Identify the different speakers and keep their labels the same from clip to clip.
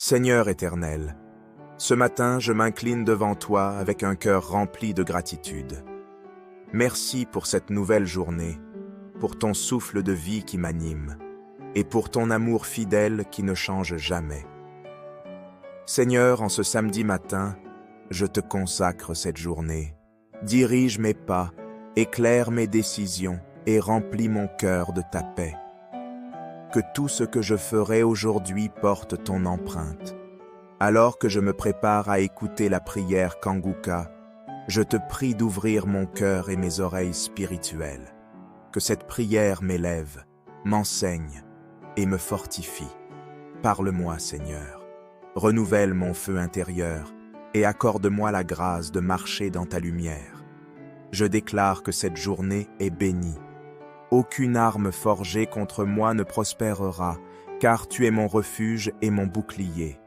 Speaker 1: Seigneur éternel, ce matin je m'incline devant toi avec un cœur rempli de gratitude. Merci pour cette nouvelle journée, pour ton souffle de vie qui m'anime, et pour ton amour fidèle qui ne change jamais. Seigneur, en ce samedi matin, je te consacre cette journée. Dirige mes pas, éclaire mes décisions et remplis mon cœur de ta paix. Que tout ce que je ferai aujourd'hui porte ton empreinte. Alors que je me prépare à écouter la prière Kanguka, je te prie d'ouvrir mon cœur et mes oreilles spirituelles. Que cette prière m'élève, m'enseigne et me fortifie. Parle-moi, Seigneur. Renouvelle mon feu intérieur et accorde-moi la grâce de marcher dans ta lumière. Je déclare que cette journée est bénie. Aucune arme forgée contre moi ne prospérera, car tu es mon refuge et mon bouclier.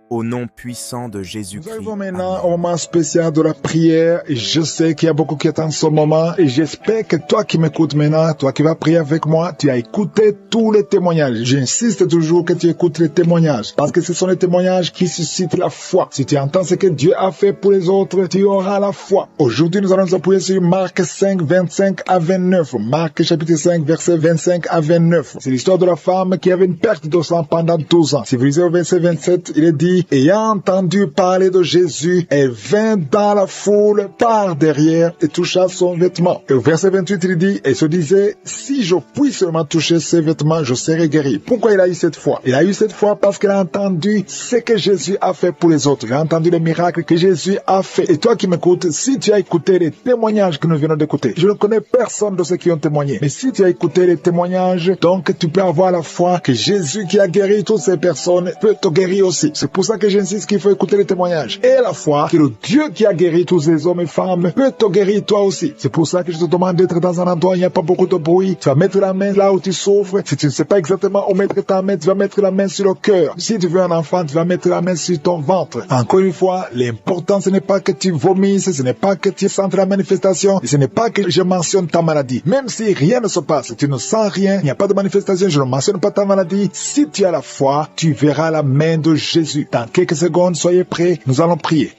Speaker 1: Au nom puissant de Jésus-Christ.
Speaker 2: Nous arrivons maintenant au moment spécial de la prière. Je sais qu'il y a beaucoup qui attendent ce moment et j'espère que toi qui m'écoutes maintenant, toi qui vas prier avec moi, tu as écouté tous les témoignages. J'insiste toujours que tu écoutes les témoignages parce que ce sont les témoignages qui suscitent la foi. Si tu entends ce que Dieu a fait pour les autres, tu auras la foi. Aujourd'hui, nous allons nous appuyer sur Marc 5, 25 à 29. Marc chapitre 5, versets 25 à 29. C'est l'histoire de la femme qui avait une perte de sang pendant 12 ans. Si vous lisez au verset 27, il est dit: ayant entendu parler de Jésus, elle vint dans la foule par derrière et toucha son vêtement. Et au verset 28, il dit, et se disait, si je puis seulement toucher ses vêtements, je serai guéri. Pourquoi il a eu cette foi? Il a eu cette foi parce qu'il a entendu ce que Jésus a fait pour les autres. Il a entendu les miracles que Jésus a fait. Et toi qui m'écoutes, si tu as écouté les témoignages que nous venons d'écouter, je ne connais personne de ceux qui ont témoigné, mais si tu as écouté les témoignages, donc tu peux avoir la foi que Jésus qui a guéri toutes ces personnes peut te guérir aussi. C'est pour ça que j'insiste qu'il faut écouter les témoignages. Et la foi que le Dieu qui a guéri tous ces hommes et femmes peut te guérir toi aussi. C'est pour ça que je te demande d'être dans un endroit où il n'y a pas beaucoup de bruit. Tu vas mettre la main là où tu souffres. Si tu ne sais pas exactement où mettre ta main, tu vas mettre la main sur le cœur. Si tu veux un enfant, tu vas mettre la main sur ton ventre. Encore une fois, l'important ce n'est pas que tu vomisses, ce n'est pas que tu sentes la manifestation, et ce n'est pas que je mentionne ta maladie. Même si rien ne se passe, tu ne sens rien, il n'y a pas de manifestation, je ne mentionne pas ta maladie. Si tu as la foi, tu verras la main de Jésus. Dans quelques secondes, soyez prêts, nous allons prier.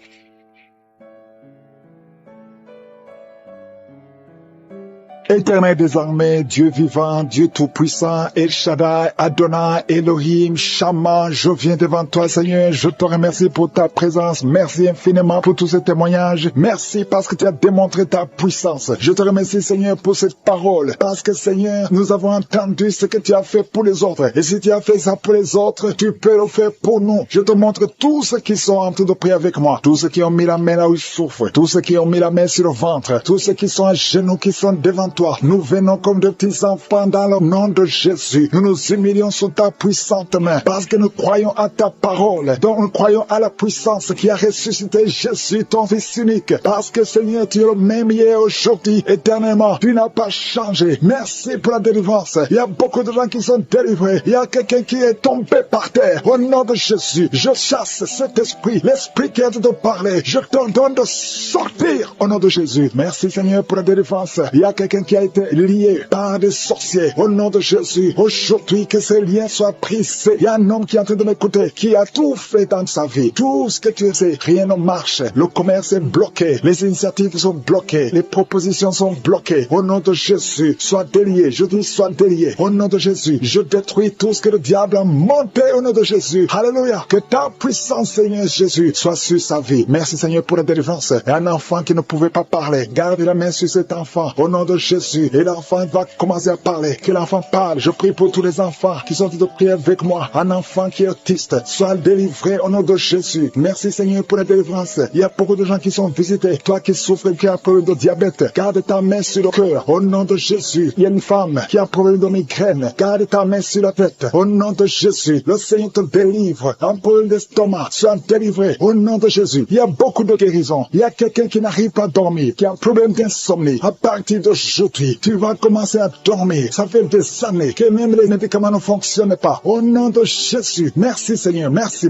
Speaker 2: Éternel désormais, Dieu vivant, Dieu tout-puissant, El Shaddai, Adonai, Elohim, Shama, je viens devant toi, Seigneur, je te remercie pour ta présence, merci infiniment pour tous ces témoignages, merci parce que tu as démontré ta puissance. Je te remercie, Seigneur, pour cette parole, parce que, Seigneur, nous avons entendu ce que tu as fait pour les autres, et si tu as fait ça pour les autres, tu peux le faire pour nous. Je te montre tous ceux qui sont en train de prier avec moi, tous ceux qui ont mis la main là où ils souffrent, tous ceux qui ont mis la main sur le ventre, tous ceux qui sont à genoux, qui sont devant toi. Nous venons comme de petits enfants dans le nom de Jésus. Nous nous humilions sous ta puissante main parce que nous croyons à ta parole. Donc nous croyons à la puissance qui a ressuscité Jésus, ton Fils unique. Parce que Seigneur, tu es le même hier, aujourd'hui, éternellement. Tu n'as pas changé. Merci pour la délivrance. Il y a beaucoup de gens qui sont délivrés. Il y a quelqu'un qui est tombé par terre. Au nom de Jésus, je chasse cet esprit, l'esprit qui a de parler. Je t'ordonne de sortir au nom de Jésus. Merci Seigneur pour la délivrance. Il y a quelqu'un qui a été lié par des sorciers. Au nom de Jésus, aujourd'hui que ces liens soient brisés. Il y a un homme qui est en train de m'écouter, qui a tout fait dans sa vie. Tout ce que tu sais, rien ne marche. Le commerce est bloqué. Les initiatives sont bloquées. Les propositions sont bloquées. Au nom de Jésus, sois délié. Je dis sois délié. Au nom de Jésus, je détruis tout ce que le diable a monté au nom de Jésus. Alléluia. Que ta puissance, Seigneur Jésus, soit sur sa vie. Merci Seigneur pour la délivrance. Un enfant qui ne pouvait pas parler. Garde la main sur cet enfant. Au nom de Jésus. Et l'enfant va commencer à parler. Que l'enfant parle. Je prie pour tous les enfants qui sont en train de prier avec moi. Un enfant qui est autiste, soit délivré au nom de Jésus. Merci Seigneur pour la délivrance. Il y a beaucoup de gens qui sont visités. Toi qui souffres, qui as un problème de diabète, garde ta main sur le cœur. Au nom de Jésus. Il y a une femme qui a un problème de migraine. Garde ta main sur la tête. Au nom de Jésus. Le Seigneur te délivre. Un problème d'estomac, sois délivré. Au nom de Jésus. Il y a beaucoup de guérisons. Il y a quelqu'un qui n'arrive pas à dormir, qui a un problème d'insomnie. À partir de Aujourd'hui, tu vas commencer à dormir. Ça fait des années que même les médicaments ne fonctionnent pas. Au nom de Jésus, merci Seigneur, merci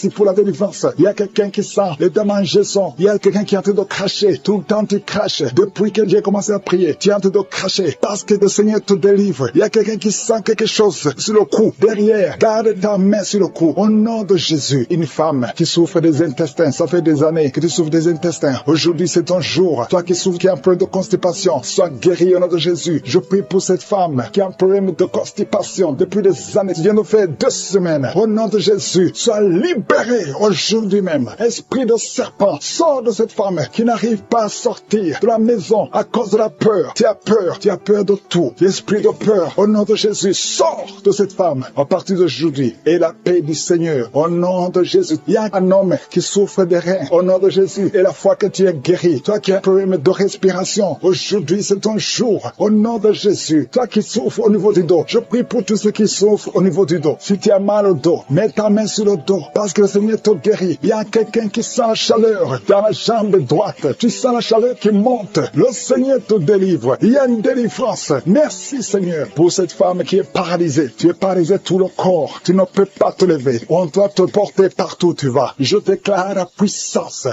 Speaker 2: pour la délivrance. Il y a quelqu'un qui sent les démangeaisons. Il y a quelqu'un qui est en train de cracher. Tout le temps tu craches. Depuis que j'ai commencé à prier, tu es en train de cracher parce que le Seigneur te délivre. Il y a quelqu'un qui sent quelque chose sur le cou, derrière. Garde ta main sur le cou. Au nom de Jésus, une femme qui souffre des intestins, ça fait des années que tu souffres des intestins. Aujourd'hui, c'est ton jour. Toi qui souffres, qui as un problème de constipation, sois guéri au nom de Jésus. Je prie pour cette femme qui a un problème de constipation depuis des années. Tu viens de faire 2 semaines. Au nom de Jésus, sois libéré aujourd'hui même. Esprit de serpent, sors de cette femme qui n'arrive pas à sortir de la maison à cause de la peur. Tu as peur de tout. L'esprit de peur, au nom de Jésus, sors de cette femme à partir d'aujourd'hui. Et la paix du Seigneur, au nom de Jésus. Il y a un homme qui souffre des reins, au nom de Jésus. Et la fois que tu es guéri, toi qui as un problème de respiration, aujourd'hui c'est ton jour, au nom de Jésus. Toi qui souffres au niveau du dos, je prie pour tous ceux qui souffrent au niveau du dos. Si tu as mal au dos, mets ta main sur le dos, parce que le Seigneur te guérit. Il y a quelqu'un qui sent la chaleur dans la jambe droite. Tu sens la chaleur qui monte. Le Seigneur te délivre. Il y a une délivrance. Merci Seigneur pour cette femme qui est paralysée. Tu es paralysé tout le corps. Tu ne peux pas te lever. On doit te porter partout où tu vas. Je déclare la puissance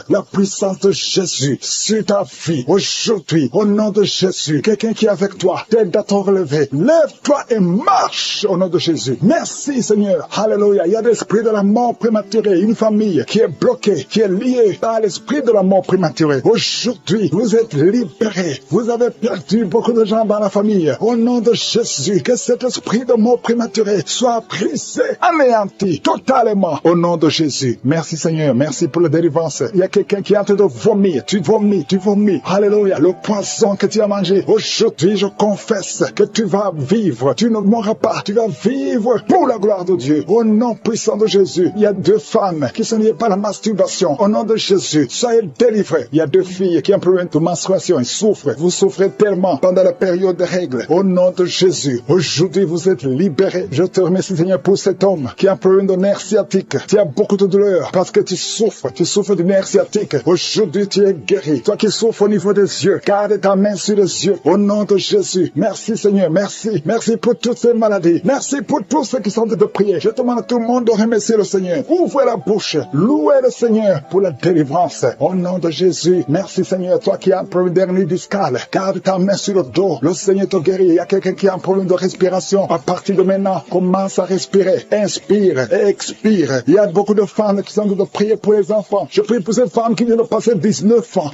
Speaker 2: de Jésus sur ta vie. Aujourd'hui, au nom de Jésus, quelqu'un qui est avec toi, t'aide à te relever. Lève-toi et marche au nom de Jésus. Merci Seigneur. Alléluia. Il y a l'esprit de la mort prématurée. Une famille qui est bloquée, qui est liée par l'esprit de la mort prématurée. Aujourd'hui, vous êtes libérés. Vous avez perdu beaucoup de gens dans la famille. Au nom de Jésus, que cet esprit de mort prématurée soit brisé, anéanti, totalement. Au nom de Jésus. Merci Seigneur. Merci pour la délivrance. Il y a quelqu'un qui est en train de vomir. Tu vomis. Alléluia. Le poison que tu as mangé. Aujourd'hui, je confesse que tu vas vivre. Tu ne mourras pas. Tu vas vivre pour la gloire de Dieu. Au nom puissant de Jésus. Il y a 2 femmes qui sont liées par la masturbation. Au nom de Jésus, soyez délivrés. Il y a 2 filles qui ont un problème de menstruation. Ils souffrent. Vous souffrez tellement pendant la période de règles. Au nom de Jésus, aujourd'hui, vous êtes libérés. Je te remercie, Seigneur, pour cet homme qui a un problème de nerf sciatique. Tu as beaucoup de douleur parce que tu souffres. Tu souffres du nerf sciatique. Aujourd'hui, tu es guéri. Toi qui souffres au niveau des yeux, garde ta main sur les yeux. Au nom de Jésus. Merci, Seigneur. Merci. Merci pour toutes ces maladies. Merci pour tous ceux qui sont en train de prier. Je demande à tout le monde de remercier le Seigneur. Ouvrez la bouche. Louez le Seigneur pour la délivrance. Au nom de Jésus. Merci, Seigneur. Toi qui as un problème d'hernie discale, garde ta main sur le dos. Le Seigneur te guérit. Il y a quelqu'un qui a un problème de respiration. À partir de maintenant, commence à respirer. Inspire et expire. Il y a beaucoup de femmes qui sont en train de prier pour les enfants. Je prie pour ces femmes qui viennent de passer 19 ans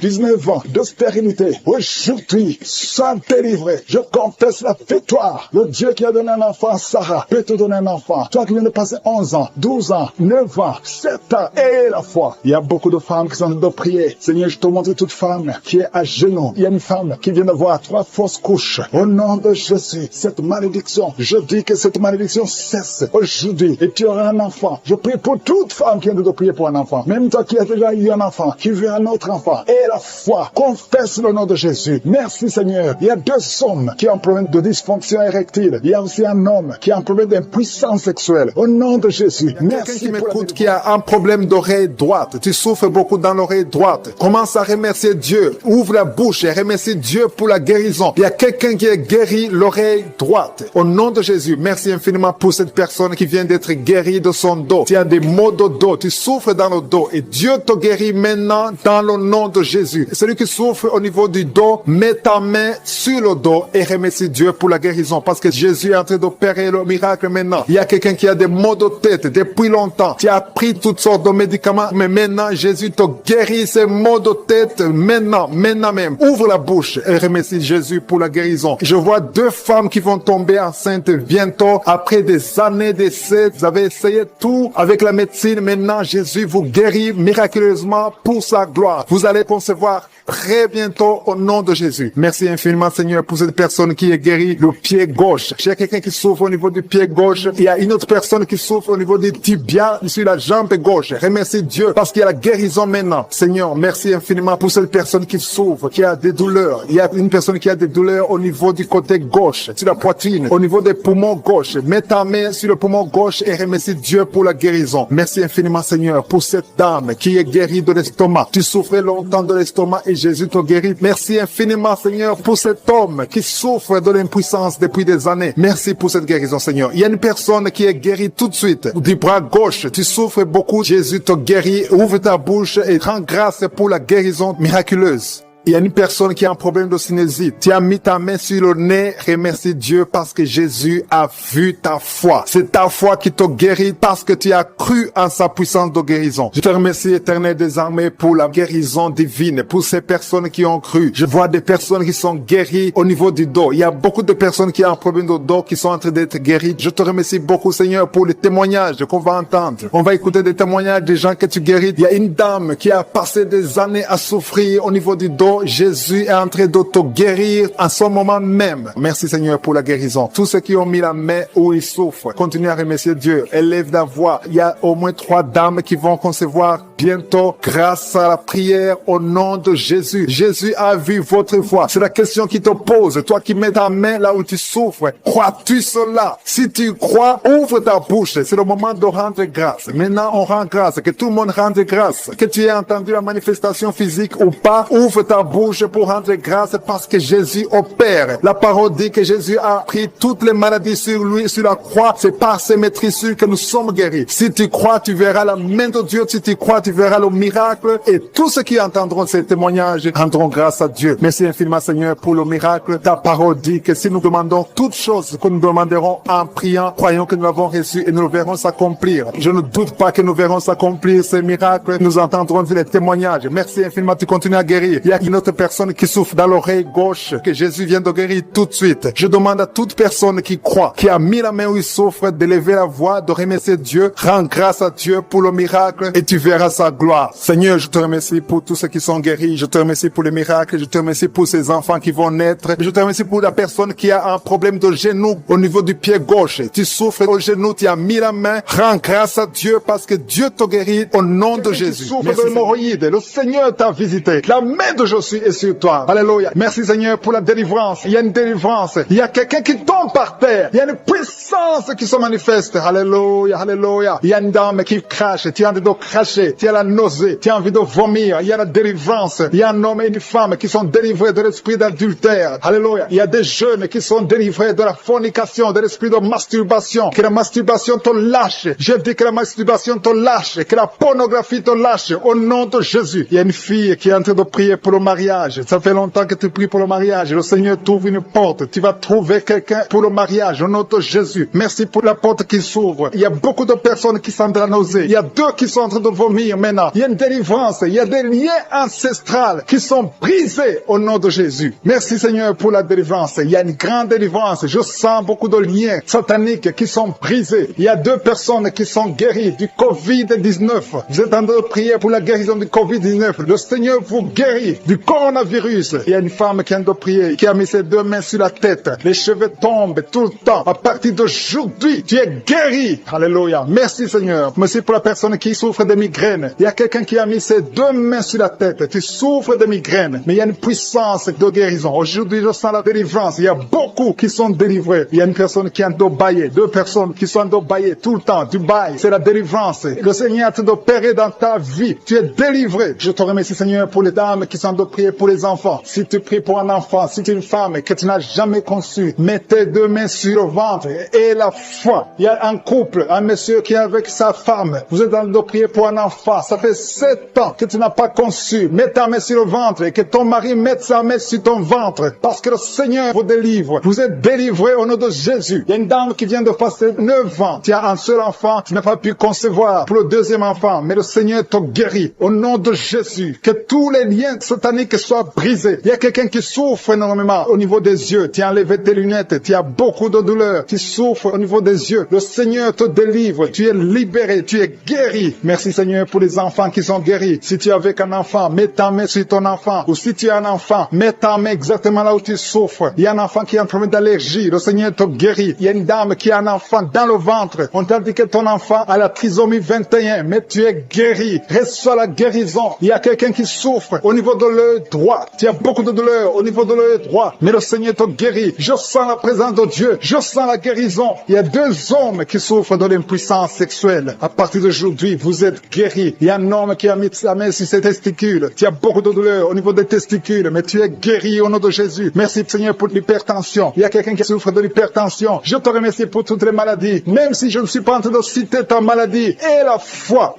Speaker 2: de stérilité. Aujourd'hui, sois délivré. Je confesse la victoire. Le Dieu qui a donné un enfant à Sarah peut te donner un enfant. Toi qui viens de passer 11 ans, 12 ans, 9 ans, 7 ans, et la foi. Il y a beaucoup de femmes qui sont en train de prier. Seigneur, je te montre toute femme qui est à genoux. Il y a une femme qui vient de voir 3 fausses couches. Au nom de Jésus, cette malédiction, je dis que cette malédiction cesse aujourd'hui et tu auras un enfant. Je prie pour toute femme qui vient de prier pour un enfant. Même toi qui as déjà eu un enfant, qui veut un autre enfant. Et la foi, confesse le nom de Jésus. Merci Seigneur. Il y a 2 hommes qui ont un problème de dysfonction érectile. Il y a aussi un homme qui a un problème d'impuissance sexuelle. Au nom de Jésus. Merci
Speaker 3: qui m'écoute qui a un problème d'oreille droite. Tu souffres beaucoup dans l'oreille droite. Commence à remercier Dieu. Ouvre la bouche et remercie Dieu pour la guérison. Il y a quelqu'un qui est guéri l'oreille droite. Au nom de Jésus, merci infiniment pour cette personne qui vient d'être guérie de son dos. Tu as des maux de dos. Tu souffres dans le dos et Dieu te guérit maintenant dans le nom de Jésus. Celui qui souffre au niveau du dos, mets ta main sur le dos et remercie Dieu pour la guérison parce que Jésus est en train d'opérer le miracle maintenant. Il y a quelqu'un qui a des maux de tête depuis longtemps. Tu as pris toutes sortes de médicaments, mais maintenant Jésus te guérit ces maux de tête maintenant même. Ouvre la bouche et remercie Jésus pour la guérison. Je vois 2 femmes qui vont tomber enceintes bientôt après des années d'essais. Vous avez essayé tout avec la médecine. Maintenant, Jésus vous guérit miraculeusement pour sa gloire. Vous allez concevoir très bientôt au nom de Jésus. Merci infiniment Seigneur pour cette personne qui est guérie le pied gauche. Il y a quelqu'un qui souffre au niveau du pied gauche. Il y a une autre personne qui souffre au niveau du tibia sur la jambe gauche. Remercie Dieu parce qu'il y a la guérison maintenant. Seigneur, merci infiniment pour cette personne qui souffre, qui a des douleurs. Il y a une personne qui a des douleurs au niveau du côté gauche, sur la poitrine, au niveau des poumons gauche. Mets ta main sur le poumon gauche et remercie Dieu pour la guérison. Merci infiniment Seigneur pour cette dame qui est guérie de l'estomac. Tu souffrais longtemps de l'estomac et Jésus te guérit. Merci infiniment Seigneur Seigneur, pour cet homme qui souffre de l'impuissance depuis des années. Merci pour cette guérison, Seigneur. Il y a une personne qui est guérie tout de suite du bras gauche. Tu souffres beaucoup. Jésus te guérit. Ouvre ta bouche et rends grâce pour la guérison miraculeuse. Il y a une personne qui a un problème de sinusite. Tu as mis ta main sur le nez. Remercie Dieu parce que Jésus a vu ta foi. C'est ta foi qui te guérit parce que tu as cru en sa puissance de guérison. Je te remercie, Éternel des armées, pour la guérison divine, pour ces personnes qui ont cru. Je vois des personnes qui sont guéries au niveau du dos. Il y a beaucoup de personnes qui ont un problème de dos qui sont en train d'être guéries. Je te remercie beaucoup, Seigneur, pour les témoignages qu'on va entendre. On va écouter des témoignages des gens que tu guéris. Il y a une dame qui a passé des années à souffrir au niveau du dos. Jésus est en train de te guérir en ce moment même. Merci Seigneur pour la guérison. Tous ceux qui ont mis la main où ils souffrent, continuez à remercier Dieu. Élève la voix. Il y a au moins 3 dames qui vont concevoir bientôt grâce à la prière au nom de Jésus. Jésus a vu votre foi. C'est la question qui te pose. Toi qui mets ta main là où tu souffres, crois-tu cela? Si tu crois, ouvre ta bouche. C'est le moment de rendre grâce. Maintenant, on rend grâce. Que tout le monde rende grâce. Que tu aies entendu la manifestation physique ou pas, ouvre ta bouche pour rendre grâce parce que Jésus opère. La parole dit que Jésus a pris toutes les maladies sur lui, sur la croix. C'est par ses maîtrisures que nous sommes guéris. Si tu crois, tu verras la main de Dieu. Si tu crois, tu verras le miracle. Et tous ceux qui entendront ces témoignages rendront grâce à Dieu. Merci infiniment, Seigneur, pour le miracle. Ta parole dit que si nous demandons toutes choses que nous demanderons en priant, croyons que nous l'avons reçu et nous le verrons s'accomplir. Je ne doute pas que nous verrons s'accomplir ces miracles. Nous entendrons les témoignages. Merci infiniment, tu continues à guérir. Il y a une autre personne qui souffre dans l'oreille gauche, que Jésus vient de guérir tout de suite. Je demande à toute personne qui croit, qui a mis la main où il souffre, de lever la voix, de remercier Dieu. Rends grâce à Dieu pour le miracle et tu verras sa gloire. Seigneur, je te remercie pour tous ceux qui sont guéris. Je te remercie pour les miracles. Je te remercie pour ces enfants qui vont naître. Je te remercie pour la personne qui a un problème de genou au niveau du pied gauche. Tu souffres au genou, tu as mis la main. Rends grâce à Dieu parce que Dieu te guérit au nom de Jésus.
Speaker 2: Tu souffres de l'hémorroïde. Le Seigneur t'a visité. La main de Jésus est sur toi. Alléluia. Merci Seigneur pour la délivrance. Il y a une délivrance. Il y a quelqu'un qui tombe par terre. Il y a une puissance qui se manifeste. Alléluia. Alléluia. Il y a une dame qui crache. Tu as envie de cracher. Tu as la nausée. Tu as envie de vomir. Il y a la délivrance. Il y a un homme et une femme qui sont délivrés de l'esprit d'adultère. Alléluia. Il y a des jeunes qui sont délivrés de la fornication, de l'esprit de masturbation. Que la masturbation te lâche. Je dis que la masturbation te lâche. Que la pornographie te lâche. Au nom de Jésus. Il y a une fille qui est en train de prier pour le mariage. Ça fait longtemps que tu pries pour le mariage. Le Seigneur t'ouvre une porte. Tu vas trouver quelqu'un pour le mariage. Au nom de Jésus. Merci pour la porte qui s'ouvre. Il y a beaucoup de personnes qui sont de la nausée. Il y a 2 qui sont en train de vomir maintenant. Il y a une délivrance. Il y a des liens ancestrales qui sont brisés au nom de Jésus. Merci Seigneur pour la délivrance. Il y a une grande délivrance. Je sens beaucoup de liens sataniques qui sont brisés. Il y a 2 personnes qui sont guéries du Covid-19. Vous êtes en train de prier pour la guérison du Covid-19. Le Seigneur vous guérit du coronavirus. Il y a une femme qui vient de prier, qui a mis ses 2 mains sur la tête. Les cheveux tombent tout le temps. À partir d'aujourd'hui, tu es guéri. Alléluia. Merci Seigneur. Merci pour la personne qui souffre de migraines. Il y a quelqu'un qui a mis ses 2 mains sur la tête. Tu souffres de migraines, mais il y a une puissance de guérison. Aujourd'hui, je sens la délivrance. Il y a beaucoup qui sont délivrés. Il y a une personne qui est en train de bailler. 2 personnes qui sont en train de bailler tout le temps. Du bail, c'est la délivrance. Le Seigneur est en train d'opérer dans ta vie. Tu es délivré. Je te remercie Seigneur pour les dames qui sont en train de prier pour les enfants. Si tu pries pour un enfant, si tu es une femme que tu n'as jamais conçue, mets tes 2 mains sur le ventre et la foi. Il y a un couple, un monsieur qui est avec sa femme. Vous êtes en train de prier pour un enfant. Ça fait 7 ans que tu n'as pas conçu. Mets ta main sur le ventre et que ton mari mette sa main sur ton ventre. Parce que le Seigneur vous délivre. Vous êtes délivrés au nom de Jésus. Il y a une dame qui vient de passer 9 ans. Tu as un seul enfant. Tu n'as pas pu concevoir pour le 2e enfant. Mais le Seigneur te guérit. Au nom de Jésus. Que tous les liens sataniques soient brisés. Il y a quelqu'un qui souffre énormément au niveau des yeux. Tu as enlevé tes lunettes. Tu as beaucoup de douleur. Tu souffres au niveau des yeux. Le Seigneur te délivre. Tu es libéré. Tu es guéri. Merci Seigneur pour les enfants qui sont guéris. Si tu es avec un enfant, mets ta main sur ton enfant. Ou si tu es un enfant, mets ta main exactement là où tu souffres. Il y a un enfant qui a un problème d'allergie. Le Seigneur te guérit. Il y a une dame qui a un enfant dans le ventre. On t'a dit que ton enfant a la trisomie 21. Mais tu es guéri. Reçois la guérison. Il y a quelqu'un qui souffre au niveau de l'œil droit. Tu as beaucoup de douleur au niveau de l'œil droit. Mais le Seigneur te guérit. Je sens la présence de Dieu. Je sens la guérison. Il y a 2 hommes qui souffrent de l'impuissance sexuelle. À partir d'aujourd'hui, vous êtes guéris. guéri. Il y a un homme qui a mis sa main sur ses testicules. Tu as beaucoup de douleur au niveau des testicules, mais tu es guéri au nom de Jésus. Merci Seigneur pour l'hypertension. Il y a quelqu'un qui souffre de l'hypertension. Je te remercie pour toutes les maladies. Même si je ne suis pas en train de citer ta maladie, et la foi,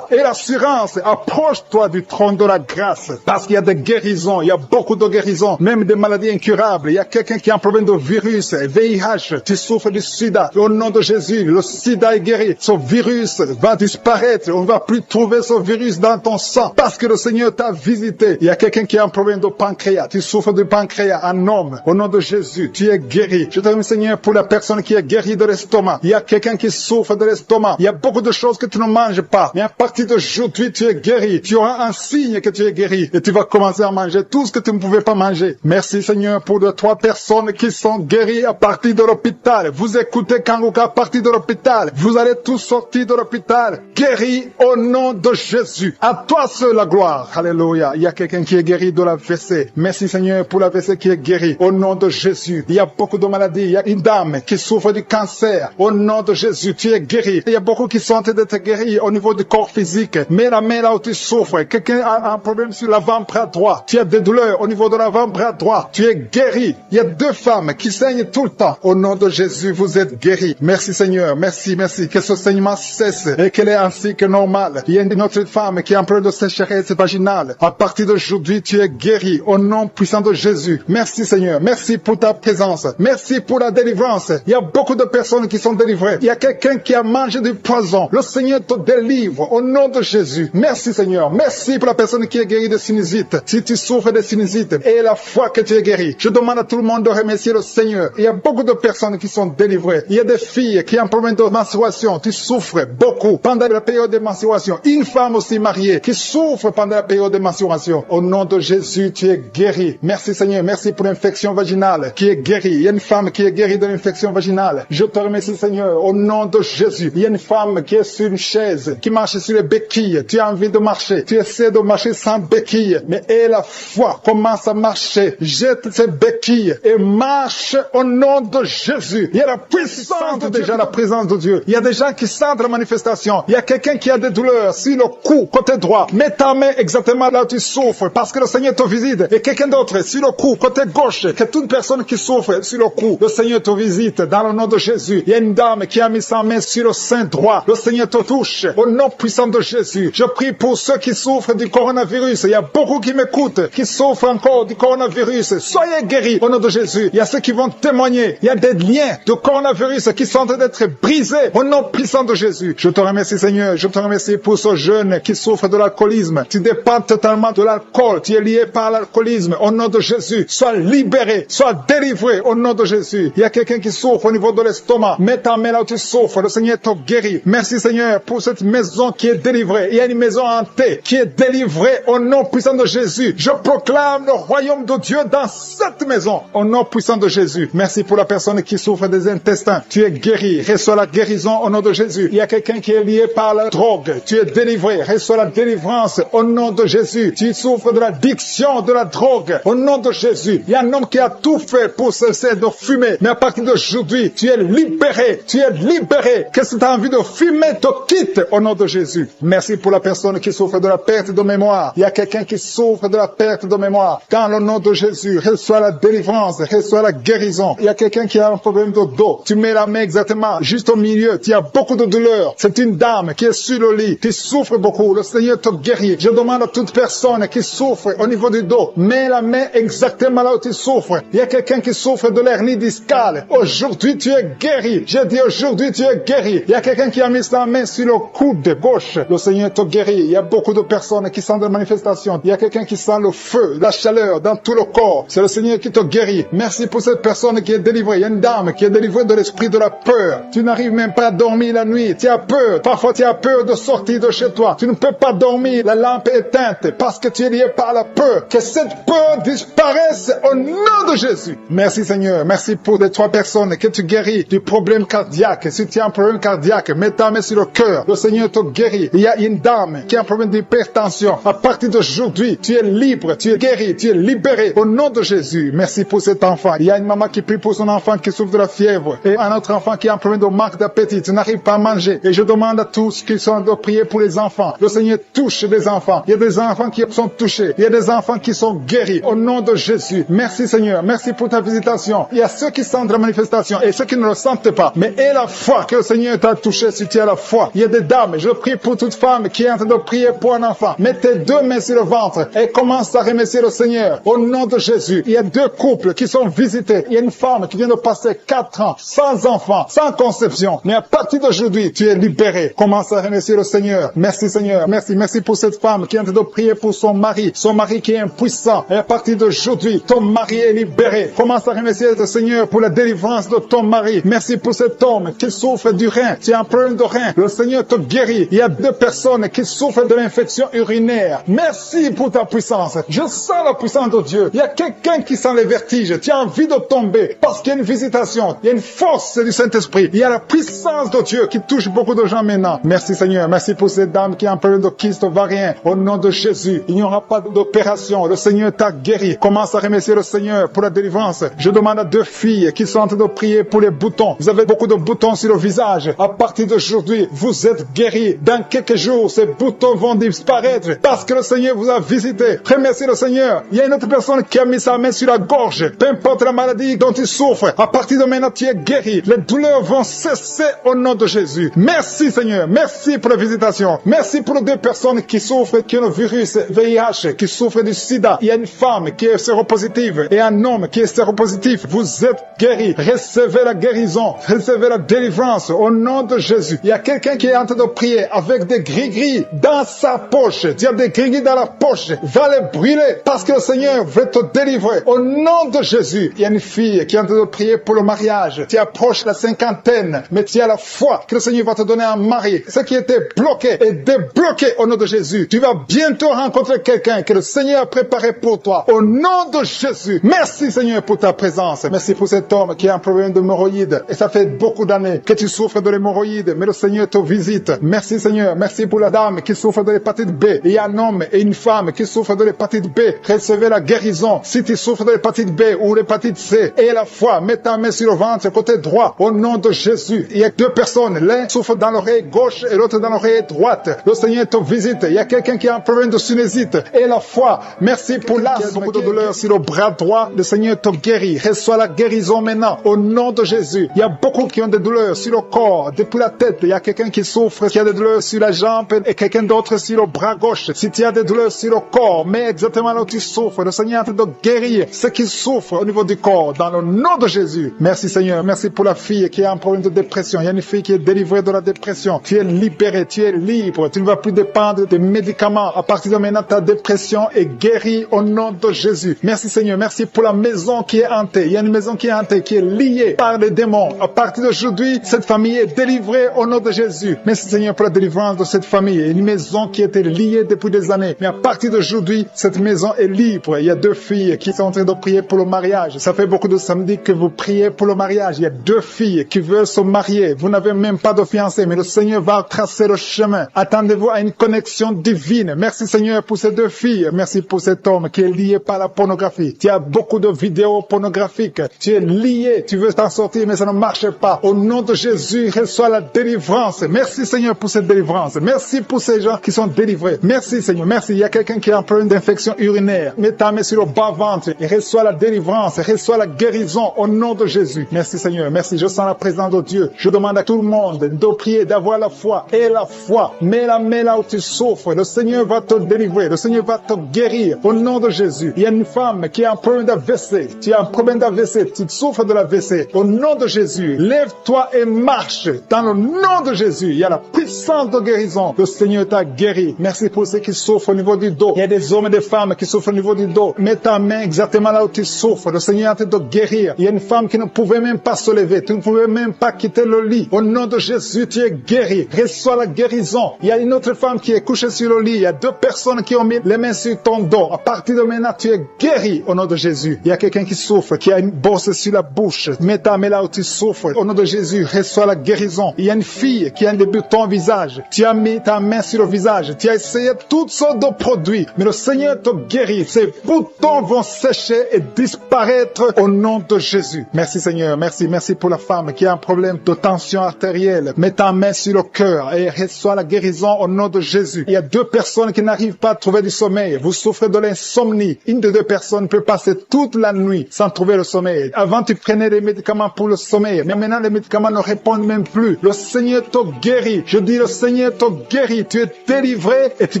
Speaker 2: et l'assurance, approche-toi du trône de la grâce. Parce qu'il y a des guérisons, il y a beaucoup de guérisons, même des maladies incurables. Il y a quelqu'un qui a un problème de virus, VIH, tu souffres du sida. Au nom de Jésus, le sida est guéri. Ce virus va disparaître. On ne va plus trouver ce virus dans ton sang parce que le Seigneur t'a visité. Il y a quelqu'un qui a un problème de pancréas. Tu souffres du pancréas, un homme. Au nom de Jésus, tu es guéri. Je te remercie Seigneur pour la personne qui est guérie de l'estomac. Il y a quelqu'un qui souffre de l'estomac. Il y a beaucoup de choses que tu ne manges pas. Mais à partir d'aujourd'hui, tu es guéri. Tu auras un signe que tu es guéri. Et tu vas commencer à manger tout ce que tu ne pouvais pas manger. Merci Seigneur pour les 3 personnes qui sont guéries à partir de l'hôpital. Vous écoutez Kanguka à partir de l'hôpital. Vous allez tous sortir de l'hôpital. Guéris au nom de Jésus. À toi seul la gloire. Alléluia. Il y a quelqu'un qui est guéri de l'AVC. Merci Seigneur pour l'AVC qui est guéri. Au nom de Jésus. Il y a beaucoup de maladies. Il y a une dame qui souffre du cancer. Au nom de Jésus, tu es guéri. Il y a beaucoup qui sont en train d'être guéris au niveau du corps physique. Mais la main là où tu souffres, quelqu'un a un problème sur l'avant-bras droit. Tu as des douleurs au niveau de l'avant-bras droit. Tu es guéri. Il y a 2 femmes qui saignent tout le temps. Au nom de Jésus, vous êtes guéris. Merci Seigneur. Merci. Que ce saignement cesse et qu'elle est ainsi que normal. Il y a une autre femme qui est en problème de sécheresse vaginale. À partir d'aujourd'hui, tu es guéri au nom puissant de Jésus. Merci Seigneur. Merci pour ta présence. Merci pour la délivrance. Il y a beaucoup de personnes qui sont délivrées. Il y a quelqu'un qui a mangé du poison. Le Seigneur te délivre au nom de Jésus. Merci Seigneur. Merci pour la personne qui est guérie de sinusite. Si tu souffres de sinusite et la foi que tu es guéri, je demande à tout le monde de remercier le Seigneur. Il y a beaucoup de personnes qui sont délivrées. Il y a des filles qui ont un problème de menstruation. Tu souffres beaucoup pendant la période de menstruation. Une femme aussi mariée qui souffre pendant la période de menstruation. Au nom de Jésus, tu es guéri. Merci Seigneur. Merci pour l'infection vaginale qui est guérie. Il y a une femme qui est guérie de l'infection vaginale. Je te remercie Seigneur. Au nom de Jésus. Il y a une femme qui est sur une chaise, qui marche sur les béquilles. Tu as envie de marcher. Tu essaies de marcher sans béquilles. Mais aie la foi. Commence à marcher. Jette ces béquilles et marche au nom de Jésus. Il y a la puissance déjà, la présence de Dieu. Il y a des gens qui sentent la manifestation. Il y a quelqu'un qui a des douleurs sur le cou, côté droit. Mets ta main exactement là où tu souffres parce que le Seigneur te visite. Et quelqu'un d'autre sur le cou, côté gauche. Que toute personne qui souffre sur le cou, le Seigneur te visite dans le nom de Jésus. Il y a une dame qui a mis sa main sur le sein droit. Le Seigneur te touche au nom puissant de Jésus. Je prie pour ceux qui souffrent du coronavirus. Il y a beaucoup qui m'écoutent, qui souffrent encore du coronavirus. Soyez guéris au nom de Jésus. Il y a ceux qui vont témoigner. Il y a des liens de coronavirus qui sont en train d'être brisés au nom puissant de Jésus. Je te remercie Seigneur. Je te remercie pour ce jeune qui souffre de l'alcoolisme. Tu dépends totalement de l'alcool. Tu es lié par l'alcoolisme. Au nom de Jésus, sois libéré, sois délivré au nom de Jésus. Il y a quelqu'un qui souffre au niveau de l'estomac. Mets ta main là où tu souffres. Le Seigneur te guérit. Merci Seigneur pour cette maison qui est délivrée. Il y a une maison hantée qui est délivrée au nom puissant de Jésus. Je proclame le royaume de Dieu dans cette maison au nom puissant de Jésus. Merci pour la personne qui souffre des intestins. Tu es guéri. Reçois la guérison au nom de Jésus. Il y a quelqu'un qui est lié par la drogue. Tu es délivré. Reçois la délivrance au nom de Jésus. Tu souffres de l'addiction de la drogue au nom de Jésus. Il y a un homme qui a tout fait pour cesser de fumer. Mais à partir d'aujourd'hui, tu es libéré. Tu es libéré. Que cette envie de fumer te quitte au nom de Jésus. Merci pour la personne qui souffre de la perte de mémoire. Il y a quelqu'un qui souffre de la perte de mémoire. Dans le nom de Jésus, reçois la délivrance, reçois la guérison. Il y a quelqu'un qui a un problème de dos. Tu mets la main exactement juste au milieu. Tu as beaucoup de douleur. C'est une dame qui est sur le lit. Tu souffres beaucoup. Le Seigneur te guérit. Je demande à toute personne qui souffre au niveau du dos, mets la main exactement là où tu souffres. Il y a quelqu'un qui souffre de l'hernie discale. Aujourd'hui, tu es guéri. J'ai dit aujourd'hui, tu es guéri. Il y a quelqu'un qui a mis sa main sur le coude gauche. Le Seigneur te guérit. Il y a beaucoup de personnes qui sentent des manifestations. Il y a quelqu'un qui sent le feu, la chaleur dans tout le corps. C'est le Seigneur qui te guérit. Merci pour cette personne qui est délivrée. Il y a une dame qui est délivrée de l'esprit de la peur. Tu n'arrives même pas à dormir la nuit. Tu as peur. Parfois, tu as peur de sortir de chez toi. Tu ne peux pas dormir. La lampe est éteinte parce que tu es lié par la peur. Que cette peur disparaisse au nom de Jésus. Merci Seigneur. Merci pour les 3 personnes que tu guéris du problème cardiaque. Si tu as un problème cardiaque, mets ta main sur le cœur. Le Seigneur te guérit. Il y a une dame qui a un problème d'hypertension. À partir d'aujourd'hui, tu es libre, tu es guéri, tu es libéré au nom de Jésus. Merci pour cet enfant. Il y a une maman qui prie pour son enfant qui souffre de la fièvre et un autre enfant qui a un problème de manque d'appétit. Tu n'arrives pas à manger. Et je demande à tous qui sont de prier prier pour les enfants. Le Seigneur touche des enfants. Il y a des enfants qui sont touchés. Il y a des enfants qui sont guéris. Au nom de Jésus. Merci Seigneur. Merci pour ta visitation. Il y a ceux qui sentent la manifestation et ceux qui ne le sentent pas. Mais aie la foi que le Seigneur t'a touché si tu as la foi. Il y a des dames. Je prie pour toute femme qui est en train de prier pour un enfant. Mets tes deux mains sur le ventre et commence à remercier le Seigneur. Au nom de Jésus. Il y a deux couples qui sont visités. Il y a une femme qui vient de passer 4 ans sans enfant, sans conception. Mais à partir d'aujourd'hui, tu es libéré. Commence à remercier le Seigneur. Merci Seigneur. Merci. Merci pour cette femme qui est en train de prier pour son mari. Son mari qui est impuissant. Et à partir d'aujourd'hui, ton mari est libéré. Commence à remercier le Seigneur pour la délivrance de ton mari. Merci pour cet homme qui souffre du rein. Tu as un problème de rein. Le Seigneur te guérit. Il y a 2 personnes qui souffrent de l'infection urinaire. Merci pour ta puissance. Je sens la puissance de Dieu. Il y a quelqu'un qui sent les vertiges. Tu as envie de tomber parce qu'il y a une visitation. Il y a une force du Saint-Esprit. Il y a la puissance de Dieu qui touche beaucoup de gens maintenant. Merci Seigneur. Merci pour cette dame qui a un problème de kyste ovarien. Au nom de Jésus, il n'y aura pas d'opération. Le Seigneur t'a guéri. Commence à remercier le Seigneur pour la délivrance. Je demande à 2 filles qui sont en train de prier pour les boutons. Vous avez beaucoup de boutons sur le visage. À partir d'aujourd'hui, vous êtes guéris. Dans quelques jours, ces boutons vont disparaître parce que le Seigneur vous a visité. Remerciez le Seigneur. Il y a une autre personne qui a mis sa main sur la gorge. Peu importe la maladie dont tu souffres, à partir de maintenant, tu es guéri. Les douleurs vont cesser au nom de Jésus. Merci Seigneur. Merci pour la visitation. Merci pour les 2 personnes qui souffrent, qui ont le virus VIH, qui souffrent du sida. Il y a une femme qui est séropositive et un homme qui est séropositif. Vous êtes guéris. Recevez la guérison. Recevez la délivrance au nom de Jésus. Il y a quelqu'un qui est en train de prier avec des gris-gris dans sa poche. Tu as des gris-gris dans la poche. Va les brûler parce que le Seigneur veut te délivrer. Au nom de Jésus. Il y a une fille qui est en train de prier pour le mariage. Tu approches la 50aine, mais tu as la foi que le Seigneur va te donner un mari. Ce qui était bloqué est débloqué au nom de Jésus. Tu vas bientôt rencontrer quelqu'un que le Seigneur a préparé pour toi. Au nom de Jésus. Merci Seigneur pour ta présence. Merci pour cet homme qui a un problème d'hémorroïdes. Et ça fait beaucoup d'années que tu souffres de l'hémorroïde, mais le Seigneur te visite. Merci Seigneur. Merci pour la dame qui souffre de l'hépatite B. Il y a un homme et une femme qui souffrent de l'hépatite B. Recevez la guérison. Si tu souffres de l'hépatite B ou l'hépatite C, et la foi, mets ta main sur le ventre côté droit. Au nom de Jésus. Il y a 2 personnes. L'un souffre dans l'oreille gauche et l'autre dans l'oreille droite. Le Seigneur te visite. Il y a quelqu'un qui a un problème de sinusite. Et la foi. Merci pour l'asthme. Beaucoup de douleur sur le bras droit. Le Seigneur te guérit. Reçois la guérison maintenant. Au nom de Jésus. Il y a beaucoup qui ont des douleurs sur le corps. Depuis la tête, il y a quelqu'un qui souffre, qui a des douleurs sur la jambe et quelqu'un d'autre sur le bras gauche. Si tu as des douleurs sur le corps, mais exactement là où tu souffres, le Seigneur est en train de guérir ceux qui souffrent au niveau du corps. Dans le nom de Jésus. Merci Seigneur. Merci pour la fille qui a un problème de dépression. Il y a une fille qui est délivrée de la dépression. Tu es libéré. Tu es libre. Tu ne vas plus dépendre des médicaments. À partir de maintenant, ta dépression est guérie au nom de Jésus. Merci Seigneur. Merci pour la maison qui est hantée. Il y a une maison qui est hantée, qui est liée par les démons. À partir d'aujourd'hui, cette famille est délivrée au nom de Jésus. Merci Seigneur pour la délivrance de cette famille. Une maison qui était liée depuis des années. Mais à partir d'aujourd'hui, cette maison est libre. Il y a 2 filles qui sont en train de prier pour le mariage. Ça fait beaucoup de samedis que vous priez pour le mariage. Il y a 2 filles qui veulent se marier. Vous n'avez même pas de fiancé, mais le Seigneur va tracer le chemin. Attendez-vous à une connexion divine. Merci Seigneur pour ces 2 filles. Merci pour cet homme qui est lié par la pornographie. Tu as beaucoup de vidéos pornographiques. Tu es lié. Tu veux t'en sortir, mais ça ne marche pas. Au nom de Jésus, reçois la délivrance. Merci Seigneur pour cette délivrance. Merci pour ces gens qui sont délivrés. Merci Seigneur. Merci. Il y a quelqu'un qui a un problème d'infection urinaire. Mets ta main sur le bas-ventre et reçois la délivrance. Reçois la guérison au nom de Jésus. Merci Seigneur. Merci. Je sens la présence de Dieu. Je demande à tout le monde de prier, d'avoir la foi. Et la foi. Mets la main là où tu souffres. Le Seigneur va te délivrer. Le Seigneur va te guérir au nom de Jésus. Il y a une femme qui a un problème d'AVC. Tu as un problème d'AVC. Tu souffres de l'AVC. Au nom de Jésus, lève-toi et marche. Dans le nom de Jésus, il y a la puissance de guérison. Le Seigneur t'a guéri. Merci pour ceux qui souffrent au niveau du dos. Il y a des hommes et des femmes qui souffrent au niveau du dos. Mets ta main exactement là où tu souffres. Le Seigneur est en train de guérir. Il y a une femme qui ne pouvait même pas se lever. Tu ne pouvais même pas quitter le lit. Au nom de Jésus, tu es guéri. Reçois la guérison. Il y a une autre femme qui est couchée sur le lit. Il y a 2 personnes qui ont mis les mains sur ton dos. À partir de maintenant, tu es guéri au nom de Jésus. Il y a quelqu'un qui souffre, qui a une bosse sur la bouche. Mets ta main là où tu souffres. Au nom de Jésus, reçois la guérison. Il y a une fille qui a un débutant au visage. Tu as mis ta main sur le visage. Tu as essayé toutes sortes de produits. Mais le Seigneur te guérit. Ces boutons vont sécher et disparaître au nom de Jésus. Merci Seigneur. Merci. Merci pour la femme qui a un problème de tension artérielle. Mets ta main sur le cœur et reçois reçois la guérison au nom de Jésus. Il y a 2 personnes qui n'arrivent pas à trouver du sommeil. Vous souffrez de l'insomnie. Une des 2 personnes peut passer toute la nuit sans trouver le sommeil. Avant, tu prenais des médicaments pour le sommeil, mais maintenant, les médicaments ne répondent même plus. Le Seigneur te guérit. Je dis, le Seigneur te guérit. Tu es délivré et tu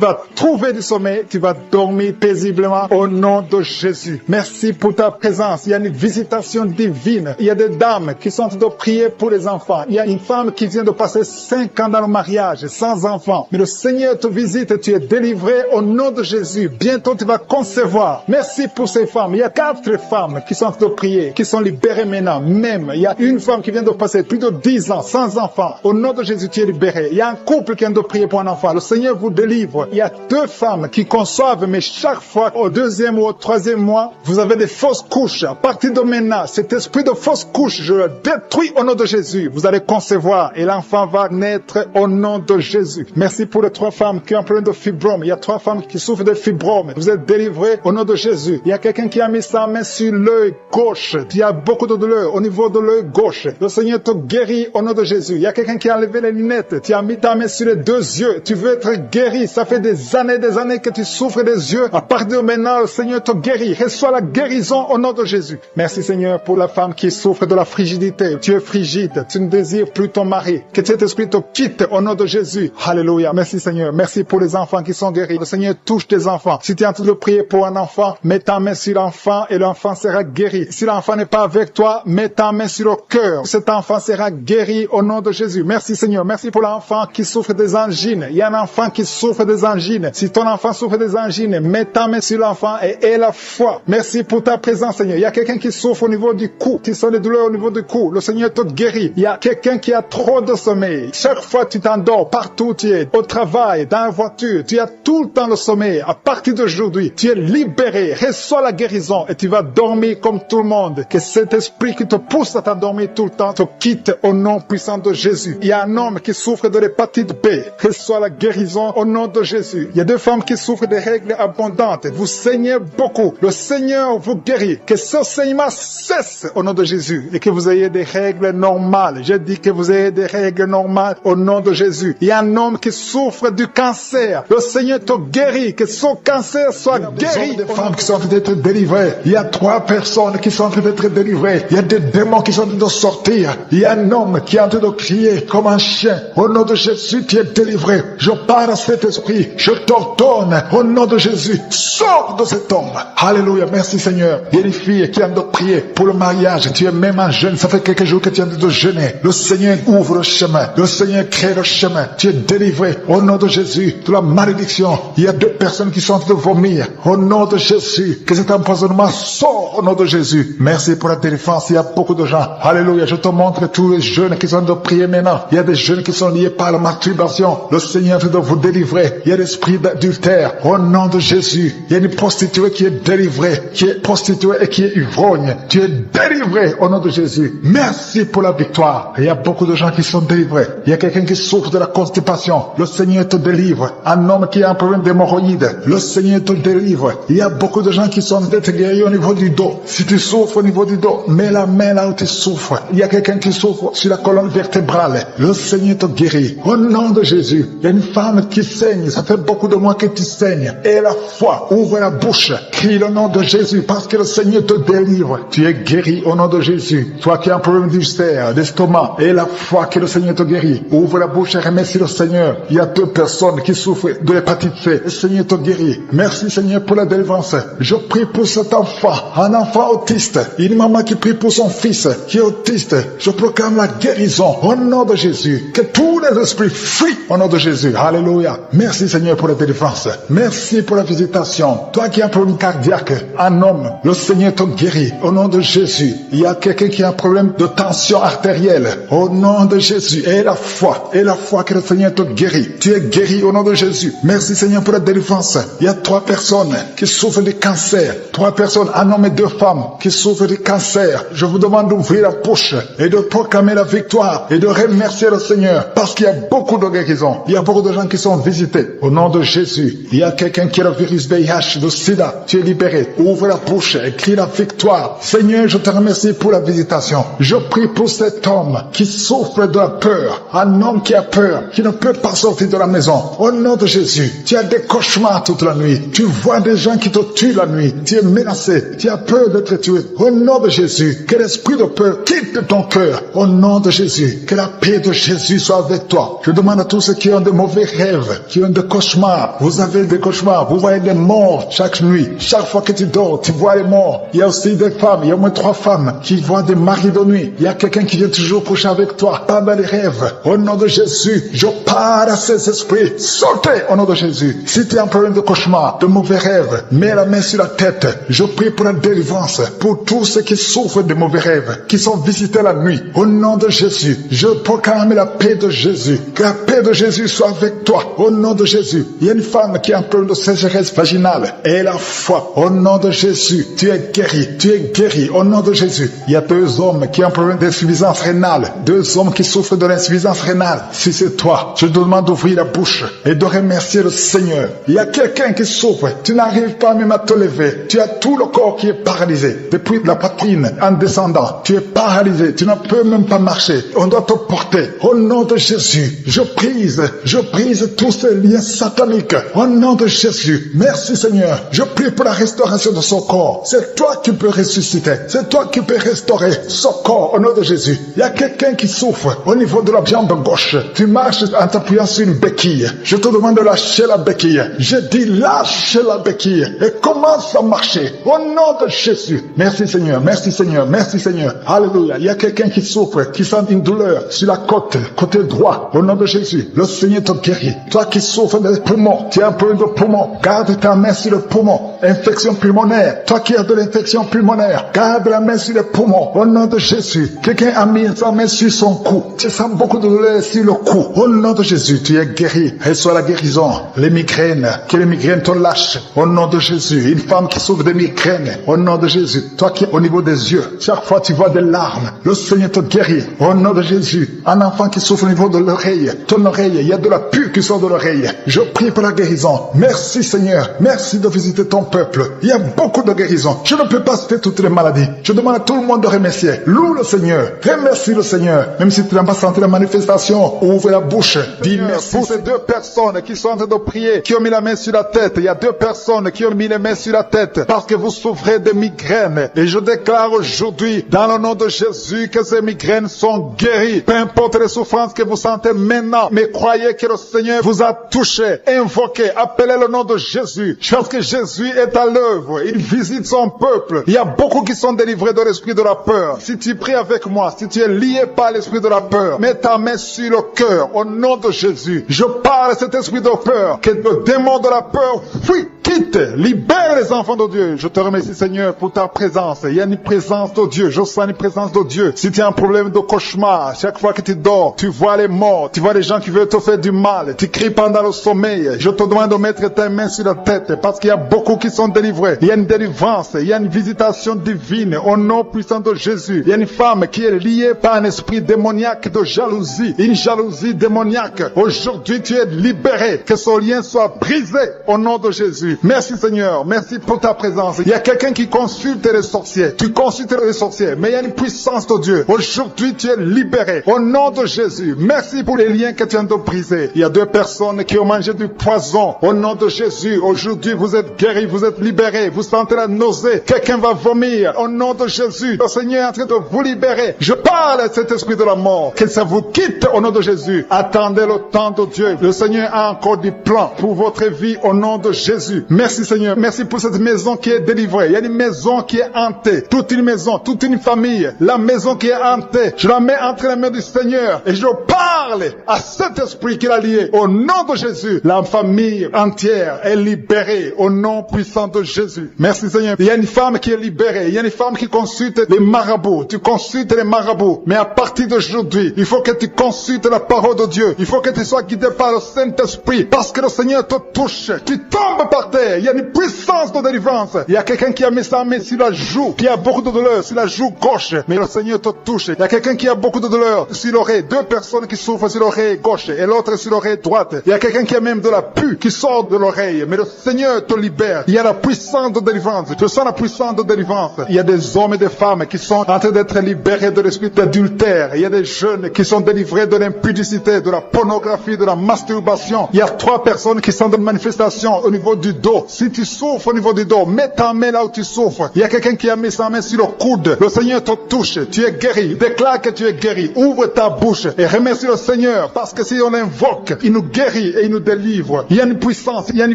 Speaker 2: vas trouver du sommeil. Tu vas dormir paisiblement au nom de Jésus. Merci pour ta présence. Il y a une visitation divine. Il y a des dames qui sont en train de prier pour les enfants. Il y a une femme qui vient de passer 5 ans dans le mariage sans enfants. Mais le Seigneur te visite et tu es délivré au nom de Jésus. Bientôt tu vas concevoir. Merci pour ces femmes. Il y a 4 femmes qui sont en train de prier, qui sont libérées maintenant. Même, il y a une femme qui vient de passer plus de 10 ans sans enfants. Au nom de Jésus, tu es libéré. Il y a un couple qui vient de prier pour un enfant. Le Seigneur vous délivre. Il y a 2 femmes qui conçoivent, mais chaque fois, au 2e ou au 3e mois, vous avez des fausses couches. À partir de maintenant, cet esprit de fausses couches, je le détruis au nom de Jésus. Vous allez concevoir et l'enfant va naître au nom de Jésus. Merci pour les 3 femmes qui ont un problème de fibrome. Il y a 3 femmes qui souffrent de fibrome. Vous êtes délivrés au nom de Jésus. Il y a quelqu'un qui a mis sa main sur l'œil gauche. Il y a beaucoup de douleur au niveau de l'œil gauche. Le Seigneur te guérit au nom de Jésus. Il y a quelqu'un qui a enlevé les lunettes. Tu as mis ta main sur les 2 yeux. Tu veux être guéri. Ça fait des années que tu souffres des yeux. À partir de maintenant, le Seigneur te guérit. Reçois la guérison au nom de Jésus. Merci Seigneur pour la femme qui souffre de la frigidité. Tu es frigide. Tu ne désires plus ton mari. Que cet esprit te quitte au nom de Jésus. Alléluia. Merci Seigneur. Merci pour les enfants qui sont guéris. Le Seigneur touche tes enfants. Si tu es en train de prier pour un enfant, mets ta main sur l'enfant et l'enfant sera guéri. Si l'enfant n'est pas avec toi, mets ta main sur le cœur. Cet enfant sera guéri au nom de Jésus. Merci Seigneur. Merci pour l'enfant qui souffre des angines. Il y a un enfant qui souffre des angines. Si ton enfant souffre des angines, mets ta main sur l'enfant et aie la foi. Merci pour ta présence Seigneur. Il y a quelqu'un qui souffre au niveau du cou. Tu sens des douleurs au niveau du cou. Le Seigneur te guérit. Il y a quelqu'un qui a trop de sommeil. Chaque fois tu t'endors, partout où tu es, au travail, dans la voiture, tu as tout le temps le sommeil. À partir d'aujourd'hui, tu es libéré. Reçois la guérison et tu vas dormir comme tout le monde. Que cet esprit qui te pousse à t'endormir tout le temps te quitte au nom puissant de Jésus. Il y a un homme qui souffre de l'hépatite B. Reçois la guérison au nom de Jésus. Il y a 2 femmes qui souffrent de règles abondantes. Vous saignez beaucoup. Le Seigneur vous guérit. Que ce saignement cesse au nom de Jésus et que vous ayez des règles normales. J'ai dit que vous ayez des règles normales au nom de Jésus. Il y a un homme qui souffre du cancer. Le Seigneur te guérit. Que son cancer soit guéri. Il y a des femmes qui sont en train d'être délivrées. Il y a 3 personnes qui sont en train d'être délivrées. Il y a des démons qui sont en train de sortir. Il y a un homme qui est en train de crier comme un chien. Au nom de Jésus, tu es délivré. Je parle à cet esprit. Je t'ordonne au nom de Jésus. Sors de cet homme. Alléluia. Merci Seigneur. Il y a une fille qui vient de prier pour le mariage. Tu es même un jeune. Ça fait quelques jours que tu viens de jeûner. Le Seigneur ouvre le chemin. Le Seigneur crée le chemin. Tu es délivré au nom de Jésus de la malédiction. Il y a 2 personnes qui sont en train de vomir. Au nom de Jésus. Que cet empoisonnement sort au nom de Jésus. Merci pour la délivrance. Il y a beaucoup de gens. Alléluia. Je te montre tous les jeunes qui sont en train de prier maintenant. Il y a des jeunes qui sont liés par la masturbation. Le Seigneur est en train de vous délivrer. Il y a l'esprit d'adultère. Au nom de Jésus. Il y a une prostituée qui est délivrée. Qui est prostituée et qui est ivrogne. Tu es délivré au nom de Jésus. Merci pour la victoire. Il y a beaucoup de gens qui sont délivrés. Il y a quelqu'un qui souffre de la constipation. Le Seigneur te délivre. Un homme qui a un problème d'hémorroïdes. Le Seigneur te délivre. Il y a beaucoup de gens qui sont d'être guéris au niveau du dos. Si tu souffres au niveau du dos, mets la main là où tu souffres. Il y a quelqu'un qui souffre sur la colonne vertébrale. Le Seigneur te guérit. Au nom de Jésus. Il y a une femme qui saigne. Ça fait beaucoup de mois que tu saignes. Et la foi. Ouvre la bouche. Crie le nom de Jésus parce que le Seigneur te délivre. Tu es guéri au nom de Jésus. Toi qui as un problème d'ulcère, d'estomac, et la foi que le Seigneur te guérit. Ouvre la bouche et remercie le Seigneur. Il y a 2 personnes qui souffrent de l'hépatite C. Le Seigneur te guérit. Merci Seigneur pour la délivrance. Je prie pour cet enfant, un enfant autiste. Une maman qui prie pour son fils qui est autiste. Je proclame la guérison au nom de Jésus. Que tous les esprits fuient au nom de Jésus. Alléluia. Merci Seigneur pour la délivrance. Merci pour la visitation. Toi qui as un problème cardiaque, un homme, le Seigneur te guérit au nom de Jésus. Il y a quelqu'un qui a un problème de tension artérielle au nom de Jésus. Et la foi que le Seigneur te guérit. Tu es guéri au nom de Jésus. Merci Seigneur pour la délivrance. Il y a 3 personnes qui souffrent de cancer. 3 personnes, un homme et 2 femmes qui souffrent de cancer. Je vous demande d'ouvrir la bouche et de proclamer la victoire et de remercier le Seigneur parce qu'il y a beaucoup de guérisons. Il y a beaucoup de gens qui sont visités au nom de Jésus. Il y a quelqu'un qui a le virus VIH, le sida. Tu es libéré. Ouvre la bouche et crie la victoire. Seigneur, je te remercie pour la visitation. Je prie pour cet homme qui souffre de la peur. Un homme qui a peur. peur, qui ne peut pas sortir de la maison. Au nom de Jésus, tu as des cauchemars toute la nuit. Tu vois des gens qui te tuent la nuit. Tu es menacé. Tu as peur d'être tué. Au nom de Jésus, que l'esprit de peur quitte ton cœur. Au nom de Jésus, que la paix de Jésus soit avec toi. Je demande à tous ceux qui ont de mauvais rêves, qui ont des cauchemars. Vous avez des cauchemars. Vous voyez des morts chaque nuit. Chaque fois que tu dors, tu vois les morts. Il y a aussi des femmes. Il y a au moins 3 femmes qui voient des maris de nuit. Il y a quelqu'un qui vient toujours coucher avec toi. Pas dans les rêves. Au nom de Jésus, je parle à ces esprits. Sortez au nom de Jésus. Si tu as un problème de cauchemar, de mauvais rêves, mets la main sur la tête. Je prie pour la délivrance, pour tous ceux qui souffrent de mauvais rêves, qui sont visités la nuit. Au nom de Jésus, je proclame la paix de Jésus. Que la paix de Jésus soit avec toi. Au nom de Jésus. Il y a une femme qui a un problème de sécheresse vaginale. Et la foi. Au nom de Jésus, tu es guéri. Tu es guéri. Au nom de Jésus. Il y a 2 hommes qui ont un problème d'insuffisance rénale. 2 hommes qui souffrent de l'insuffisance rénale. Si c'est toi, je te demande d'ouvrir la bouche et de remercier le Seigneur. Il y a quelqu'un qui souffre. Tu n'arrives pas même à te lever. Tu as tout le corps qui est paralysé. Depuis la poitrine en descendant. Tu es paralysé. Tu ne peux même pas marcher. On doit te porter. Au nom de Jésus, je brise tous ces liens sataniques. Au nom de Jésus. Merci Seigneur. Je prie pour la restauration de son corps. C'est toi qui peux ressusciter. C'est toi qui peux restaurer son corps au nom de Jésus. Il y a quelqu'un qui souffre au niveau de la jambe gauche. Tu marches en t'appuyant sur une béquille. Je te demande de lâcher la béquille. Je dis lâche la béquille et commence à marcher au nom de Jésus. Merci Seigneur, merci Seigneur, merci Seigneur. Alléluia. Il y a quelqu'un qui souffre, qui sent une douleur sur la côté droit. Au nom de Jésus, le Seigneur te guérit. Toi qui souffres des poumons, tu as un problème de poumon, garde ta main sur le poumon. Infection pulmonaire. Toi qui as de l'infection pulmonaire, garde la main sur le poumon. Au nom de Jésus. Quelqu'un a mis sa main sur son cou. Tu sens beaucoup de douleur sur le cou. Au nom de Jésus, tu es guéri. Reçois la guérison. Les migraines, que les migraines te lâchent. Au nom de Jésus. Une femme qui souffre de migraines. Au nom de Jésus. Toi qui es au niveau des yeux, chaque fois tu vois des larmes. Le Seigneur te guérit. Au nom de Jésus. Un enfant qui souffre au niveau de l'oreille. Ton oreille, il y a de la pus qui sort de l'oreille. Je prie pour la guérison. Merci Seigneur. Merci de visiter ton peuple. Il y a beaucoup de guérisons. Je ne peux pas citer toutes les maladies. Je demande à tout le monde de remercier. Loue le Seigneur. Remercie le Seigneur. Même si tu n'as pas senti la manifestation, ouvre la bouche. Dis merci pour ces 2 personnes qui sont en train de prier, qui ont mis la main sur la tête. Il y a 2 personnes qui ont mis les mains sur la tête parce que vous souffrez de migraines. Et je déclare aujourd'hui, dans le nom de Jésus, que ces migraines sont guéries. Peu importe les souffrances que vous sentez maintenant, mais croyez que le Seigneur vous a touché. Invoquez, appelez le nom de Jésus. Parce que Jésus est à l'œuvre. Il visite son peuple. Il y a beaucoup qui sont délivrés de l'esprit de la peur. Si tu pries avec moi, si tu es lié par l'esprit de la peur, mets ta main sur le cœur au nom de Jésus. Je parle à cet esprit de peur, que le démon de la peur fuit, quitte, libère les enfants de Dieu. Je te remercie Seigneur pour ta présence. Il y a une présence de Dieu. Je sens une présence de Dieu. Si tu as un problème de cauchemar, chaque fois que tu dors, tu vois les morts, tu vois les gens qui veulent te faire du mal, tu cries pendant le sommeil. Je te demande de mettre ta main sur la tête parce qu'il y a beaucoup qui sont délivrés. Il y a une délivrance, il y a une visitation divine au nom puissant de Jésus. Il y a une femme qui est liée par un esprit démoniaque de jalousie, une jalousie démoniaque. Aujourd'hui, tu es libéré. Que ce lien soit brisé au nom de Jésus. Merci Seigneur, merci pour ta présence. Il y a quelqu'un qui consulte les sorciers. Tu consultes les sorciers, mais il y a une puissance de Dieu. Aujourd'hui, tu es libéré au nom de Jésus. Merci pour les liens que tu viens de briser. Il y a 2 personnes qui ont mangé du poison au nom de Jésus. Aujourd'hui, vous êtes guéris, vous êtes libérés. Vous sentez la nausée. Quelqu'un va vomir au nom de Jésus. Le Seigneur est en train de vous libérer. Je parle à cet esprit de la mort. Que ça vous quitte au nom de Jésus. Attendez le temps de Dieu. Le Seigneur a encore des plans pour votre vie au nom de Jésus. Merci Seigneur. Merci pour cette maison qui est délivrée. Il y a une maison qui est hantée. Toute une maison, toute une famille. La maison qui est hantée. Je la mets entre les mains du Seigneur. Et je parle à cet esprit qui l'a lié. Au nom de Jésus. La famille entière est libérée au nom puissant de Jésus. Merci Seigneur. Il y a une femme qui est libérée. Il y a une femme qui consulte les marabouts. Tu consultes les marabouts. Mais à partir d'aujourd'hui, il faut que tu consultes la parole de Dieu. Il faut que tu sois guidé par le Saint-Esprit. Parce que le Seigneur te touche. Tu tombes par terre. libère. Il y a une puissance de délivrance. Il y a quelqu'un qui a mis sa main sur la joue, qui a beaucoup de douleur sur la joue gauche, mais le Seigneur te touche. Il y a quelqu'un qui a beaucoup de douleur sur l'oreille. 2 personnes qui souffrent sur l'oreille gauche et l'autre sur l'oreille droite. Il y a quelqu'un qui a même de la pus qui sort de l'oreille, mais le Seigneur te libère. Il y a la puissance de délivrance. Tu sens la puissance de délivrance. Il y a des hommes et des femmes qui sont en train d'être libérés de l'esprit d'adultère. Il y a des jeunes qui sont délivrés de l'impudicité, de la pornographie, de la masturbation. Il y a 3 personnes qui sont dans une manifestation au niveau du dos. Si tu souffres au niveau du dos, mets ta main là où tu souffres. Il y a quelqu'un qui a mis sa main sur le coude. Le Seigneur te touche. Tu es guéri. Déclare que tu es guéri. Ouvre ta bouche et remercie le Seigneur, parce que si on l'invoque, il nous guérit et il nous délivre. Il y a une puissance, il y a une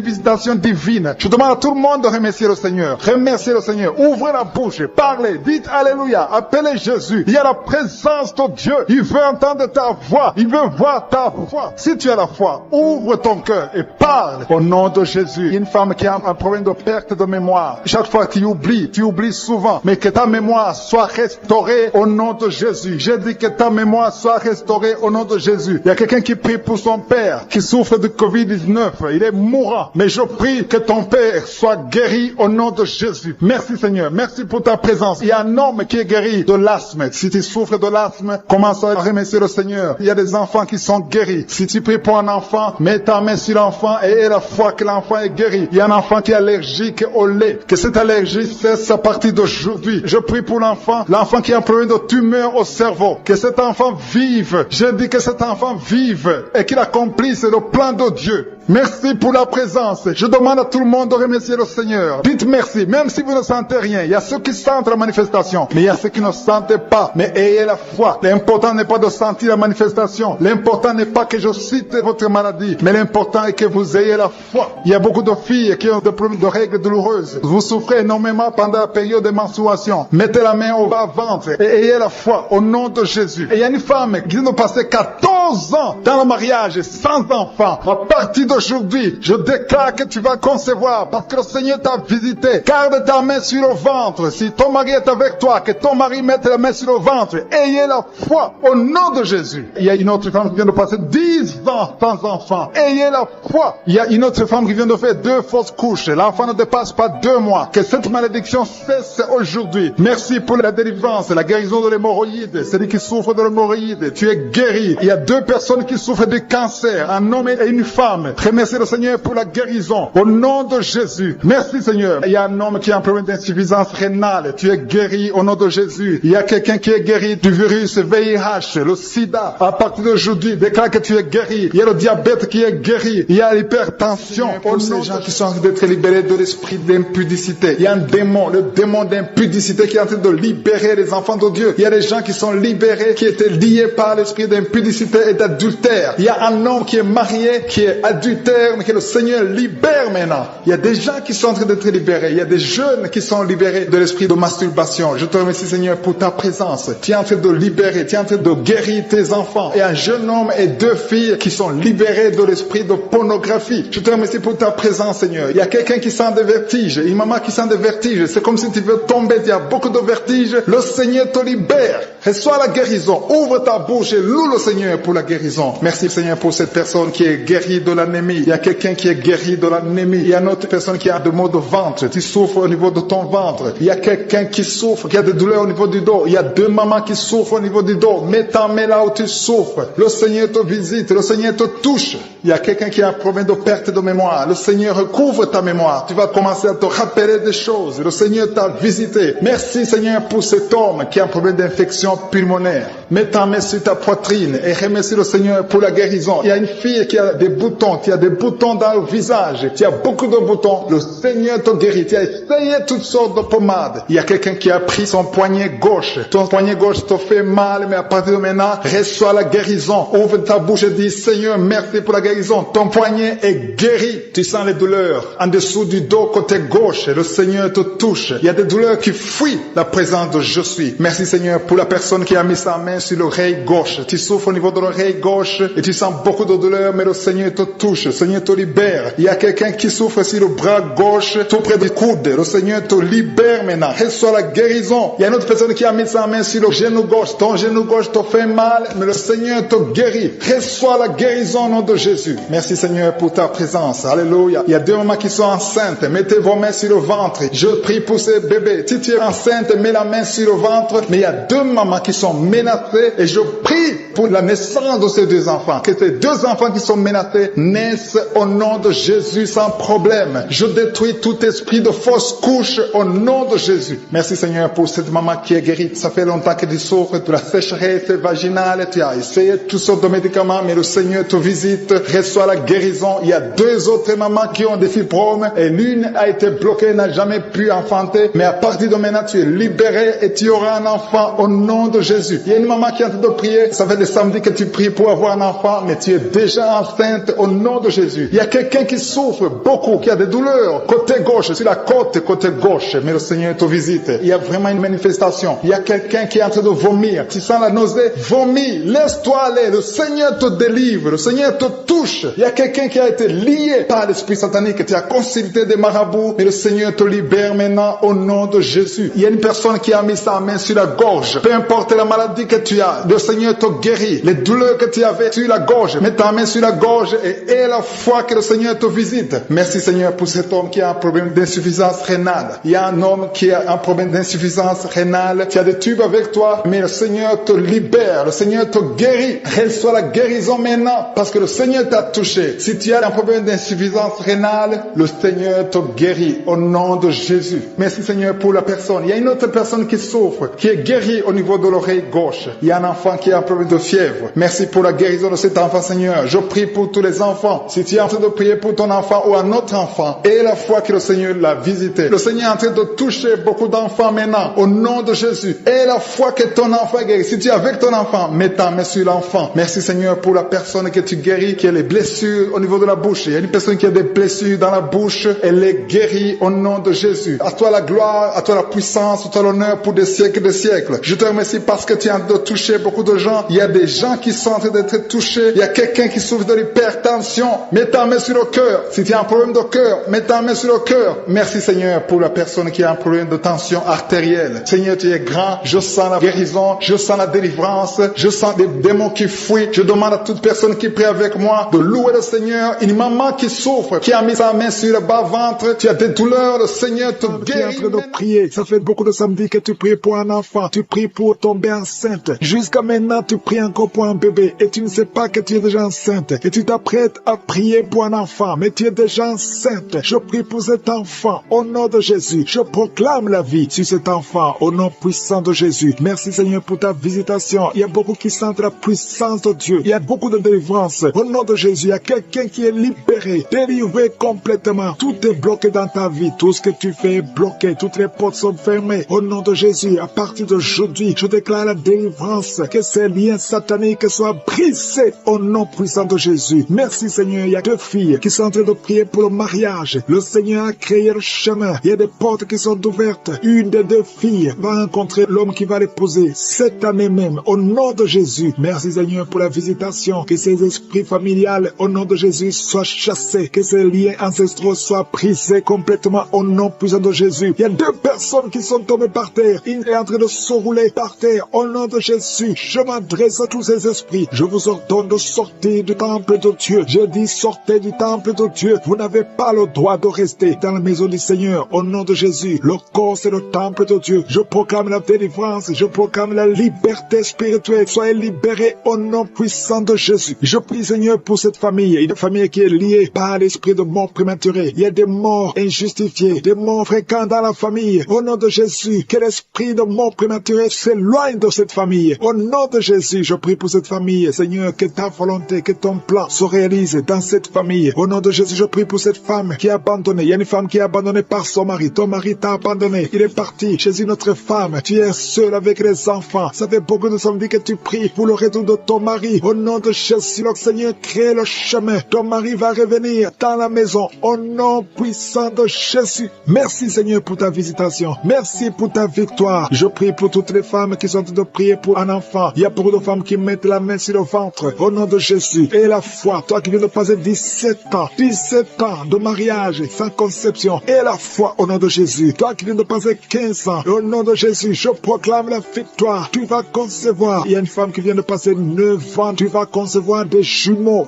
Speaker 2: visitation divine. Je demande à tout le monde de remercier le Seigneur. Remerciez le Seigneur. Ouvrez la bouche. Parlez. Dites Alléluia. Appelez Jésus. Il y a la présence de Dieu. Il veut entendre ta voix. Il veut voir ta foi. Si tu as la foi, ouvre ton cœur et parle au nom de Jésus. Il y a une femme qui a un problème de perte de mémoire. Chaque fois tu oublies souvent, mais que ta mémoire soit restaurée au nom de Jésus. J'ai dit que ta mémoire soit restaurée au nom de Jésus. Il y a quelqu'un qui prie pour son père qui souffre de Covid-19. Il est mourant, mais je prie que ton père soit guéri au nom de Jésus. Merci Seigneur, merci pour ta présence. Il y a un homme qui est guéri de l'asthme. Si tu souffres de l'asthme, commence à remercier le Seigneur. Il y a des enfants qui sont guéris. Si tu pries pour un enfant, mets ta main sur l'enfant et aie la foi que l'enfant est guéri. Il y a un enfant qui est allergique au lait. Que cette allergie cesse à partir d'aujourd'hui. Je prie pour l'enfant qui a un problème de tumeur au cerveau. Que cet enfant vive. Je dis que cet enfant vive et qu'il accomplisse le plan de Dieu. Merci pour la présence. Je demande à tout le monde de remercier le Seigneur. Dites merci, même si vous ne sentez rien. Il y a ceux qui sentent la manifestation, mais il y a ceux qui ne sentent pas. Mais ayez la foi. L'important n'est pas de sentir la manifestation. L'important n'est pas que je cite votre maladie, mais l'important est que vous ayez la foi. Il y a beaucoup de filles qui ont des problèmes de règles douloureuses. Vous souffrez énormément pendant la période de menstruation. Mettez la main au bas-ventre et ayez la foi au nom de Jésus. Et il y a une femme qui vient de passer 14 ans dans le mariage sans enfant. À partir d'aujourd'hui, je déclare que tu vas concevoir parce que le Seigneur t'a visité. Garde ta main sur le ventre. Si ton mari est avec toi, que ton mari mette la main sur le ventre. Ayez la foi au nom de Jésus. Il y a une autre femme qui vient de passer 10 ans sans enfant. Ayez la foi. Il y a une autre femme qui vient de faire 2 fausses couches. L'enfant ne dépasse pas 2 mois. Que cette malédiction cesse aujourd'hui. Merci pour la délivrance, la guérison de l'hémorroïde. Celui qui souffre de l'hémorroïde, tu es guéri. Il y a 2 personnes qui souffrent de cancer, un homme et une femme. Remerciez le Seigneur pour la guérison. Au nom de Jésus. Merci Seigneur. Il y a un homme qui a un problème d'insuffisance rénale. Tu es guéri au nom de Jésus. Il y a quelqu'un qui est guéri du virus VIH, le sida. À partir d'aujourd'hui, déclare que tu es guéri. Il y a le diabète qui est guéri. Il y a l'hypertension. Pour ces gens qui sont en train d'être libérés de l'esprit d'impudicité. Il y a un démon, le démon d'impudicité qui est en train de libérer les enfants de Dieu. Il y a des gens qui sont libérés, qui étaient liés par l'esprit d'impudicité et d'adultère. Il y a un homme qui est marié, qui est adultère, mais que le Seigneur libère maintenant. Il y a des gens qui sont en train d'être libérés. Il y a des jeunes qui sont libérés de l'esprit de masturbation. Je te remercie Seigneur pour ta présence. Tu es en train de libérer, tu es en train de guérir tes enfants. Et un jeune homme et 2 filles qui sont libérés de l'esprit de pornographie. Je te remercie pour ta présence Seigneur. Il y a quelqu'un qui sent des vertiges, une maman qui sent des vertiges. C'est comme si tu veux tomber, il y a beaucoup de vertiges. Le Seigneur te libère. Reçois la guérison. Ouvre ta bouche et loue le Seigneur pour la guérison. Merci Seigneur pour cette personne qui est guérie de l'anémie. Il y a quelqu'un qui est guéri de l'anémie. Il y a une autre personne qui a des maux de ventre. Tu souffres au niveau de ton ventre. Il y a quelqu'un qui souffre, qui a des douleurs au niveau du dos. Il y a 2 mamans qui souffrent au niveau du dos. Mets ta main là où tu souffres. Le Seigneur te visite. Le Seigneur te touche. Il y a quelqu'un qui a un problème de perte de mémoire. Le Seigneur recouvre ta mémoire. Tu vas commencer à te rappeler des choses. Le Seigneur t'a visité. Merci Seigneur pour cet homme qui a un problème d'infection pulmonaire. Mets ta main sur ta poitrine et remercie le Seigneur pour la guérison. Il y a une fille qui a des boutons, qui a des boutons dans le visage. Tu as beaucoup de boutons. Le Seigneur te guérit. Tu as essayé toutes sortes de pommades. Il y a quelqu'un qui a pris son poignet gauche. Ton poignet gauche te fait mal, mais à partir de maintenant, reçois la guérison. Ouvre ta bouche et dis, Seigneur, merci pour la guérison. Ton poignet est guéri. Tu sens les douleurs en dessous du dos côté gauche. Le Seigneur te touche. Il y a des douleurs qui fuient la présence de je suis. Merci Seigneur pour la personne qui a mis sa main sur l'oreille gauche. Tu souffres au niveau de l'oreille gauche et tu sens beaucoup de douleur, mais le Seigneur te touche. touche, le Seigneur te libère. Il y a quelqu'un qui souffre sur le bras gauche, tout près du coude. Le Seigneur te libère maintenant. Reçois la guérison. Il y a une autre personne qui a mis sa main sur le genou gauche. Ton genou gauche te fait mal, mais le Seigneur te guérit. Reçois la guérison au nom de Jésus. Merci Seigneur pour ta présence. Alléluia. Il y a 2 mamans qui sont enceintes. Mettez vos mains sur le ventre. Je prie pour ces bébés. Si tu es enceinte, mets la main sur le ventre. Mais il y a 2 mamans qui sont menacées et je prie pour la naissance de ces 2 enfants. Que ces 2 enfants qui sont menacés naissent au nom de Jésus sans problème. Je détruis tout esprit de fausse couche au nom de Jésus. Merci Seigneur pour cette maman qui est guérie. Ça fait longtemps que tu souffres de la sécheresse vaginale. Tu as essayé toutes sortes de médicaments, mais le Seigneur te visite. Reçois la guérison. Il y a 2 autres mamans qui ont des fibromes et l'une a été bloquée, n'a jamais pu enfanter. Mais à partir de maintenant, tu es libéré et tu auras un enfant au nom de Jésus. Il y a une maman qui est en train de prier. Ça fait des samedis que tu pries pour avoir un enfant, mais tu es déjà enceinte au nom de Jésus. Il y a quelqu'un qui souffre beaucoup, qui a des douleurs côté gauche, sur la côte côté gauche, mais le Seigneur te visite. Il y a vraiment une manifestation. Il y a quelqu'un qui est en train de vomir. Tu sens la nausée? Vomis. Laisse-toi aller. Le Seigneur te délivre. Le Seigneur te touche. Il y a quelqu'un qui a été lié par l'esprit satanique. Tu as consulté des marabouts, mais le Seigneur te libère maintenant au nom de Jésus. Il y a une personne qui a mis sa main sur la gorge. Peu importe la maladie que tu as, le Seigneur te guérit. Les douleurs que tu avais sur la gorge, mets ta main sur la gorge et aie la foi que le Seigneur te visite. Merci Seigneur pour cet homme qui a un problème d'insuffisance rénale. Il y a un homme qui a un problème d'insuffisance rénale. Tu as des tubes avec toi, mais le Seigneur te libère. Le Seigneur te guérit. Reçois la guérison maintenant parce que le Seigneur t'a touché. Si tu as un problème d'insuffisance rénale, le Seigneur te guérit au nom de Jésus. Merci Seigneur pour la personne. Il y a une autre personne qui souffre, qui est guérie au niveau de l'oreille gauche. Il y a un enfant qui a un problème de fièvre. Merci pour la guérison de cet enfant Seigneur. Je prie pour tous les enfants. Si tu es en train de prier pour ton enfant ou un autre enfant, et la foi que le Seigneur l'a visité. Le Seigneur est en train de toucher beaucoup d'enfants maintenant au nom de Jésus. Et la foi que ton enfant est guéri. Si tu es avec ton enfant, mets ta main sur l'enfant. Merci Seigneur pour la personne que tu guéris, qui a les blessures au niveau de la bouche. Il y a une personne qui a des blessures dans la bouche. Elle est guérie au nom de Jésus. À toi la gloire, à toi la puissance, à toi l'honneur pour des siècles et des siècles. Je te remercie parce que tu es en train de toucher beaucoup de gens. Il y a des gens qui sont en train d'être touchés. Il y a quelqu'un qui souffre de l'hypertension. Mets ta main sur le cœur. Si tu as un problème de cœur, mets ta main sur le cœur. Merci Seigneur pour la personne qui a un problème de tension artérielle. Seigneur, tu es grand. Je sens la guérison. Je sens la délivrance. Je sens des démons qui fuient. Je demande à toute personne qui prie avec moi de louer le Seigneur. Une maman qui souffre, qui a mis sa main sur le bas-ventre. Tu as des douleurs. Le Seigneur te guérit. Tu es en train de prier. Ça fait beaucoup de samedis que tu pries pour un enfant. Tu pries pour tomber enceinte. Jusqu'à maintenant, tu pries encore pour un bébé. Et tu ne sais pas que tu es déjà enceinte. Et tu t'apprêtes à prier pour un enfant. Mais tu es déjà enceinte. Je prie pour cet enfant. Au nom de Jésus. Je proclame la vie sur cet enfant. Au nom puissant de Jésus. Merci Seigneur pour ta visitation. Il y a beaucoup qui sentent la puissance de Dieu. Il y a beaucoup de délivrance. Au nom de Jésus, il y a quelqu'un qui est libéré, délivré complètement. Tout est bloqué dans ta vie. Tout ce que tu fais est bloqué. Toutes les portes sont fermées. Au nom de Jésus, à partir d'aujourd'hui, je déclare la délivrance. Que ces liens sataniques soient brisés au nom puissant de Jésus. Merci Seigneur. Il y a 2 filles qui sont en train de prier pour le mariage. Le Seigneur a créé le chemin. Il y a des portes qui sont ouvertes. Une des 2 filles va rencontrer l'homme qui va l'épouser cette année même. Au nom de Jésus. Merci Seigneur pour la visitation. Que ces esprits familiales, au nom de Jésus, soient chassés. Que ces liens ancestraux soient brisés complètement au nom puissant de Jésus. Il y a 2 personnes qui sont tombées par terre. Une est en train de se rouler par terre. Au nom de Jésus, je m'adresse à tous ces esprits. Je vous ordonne de sortir du temple de Dieu. Je dis sortez du temple de Dieu. Vous n'avez pas le droit de rester dans la maison du Seigneur. Au nom de Jésus, le corps c'est le temple de Dieu. Je proclame la délivrance. Je proclame la liberté spirituelle. Soyez libérés au nom puissant de Jésus. Je prie Seigneur pour cette famille. Une famille qui est liée par l'esprit de mort prématurée. Il y a des morts injustifiées, des morts fréquents dans la famille. Au nom de Jésus, que l'esprit de mort prématurée s'éloigne de cette famille. Au nom de Jésus, je prie pour cette famille. Seigneur, que ta volonté, que ton plan se réalise dans cette famille. Au nom de Jésus, je prie pour cette femme qui est abandonnée. Il y a une femme qui est abandonnée par son mari. Ton mari t'a abandonné. Il est parti chez une autre femme. Tu es seul avec les enfants. Ça fait beaucoup de samedis que tu pries pour le retour de ton mari. Au nom de Jésus, le Seigneur crée le chemin. Ton mari va revenir dans la maison. Au nom puissant de Jésus. Merci Seigneur pour ta visitation. Merci pour ta victoire. Je prie pour toutes les femmes qui sont en train de prier pour un enfant. Il y a beaucoup de femmes qui mettent la main sur le ventre. Au nom de Jésus. Et la foi. Toi qui viens de de passer 17 ans de mariage sans conception, et la foi au nom de Jésus. Toi qui viens de passer 15 ans, au nom de Jésus, je proclame la victoire. Tu vas concevoir. Il y a une femme qui vient de passer 9 ans, tu vas concevoir des jumeaux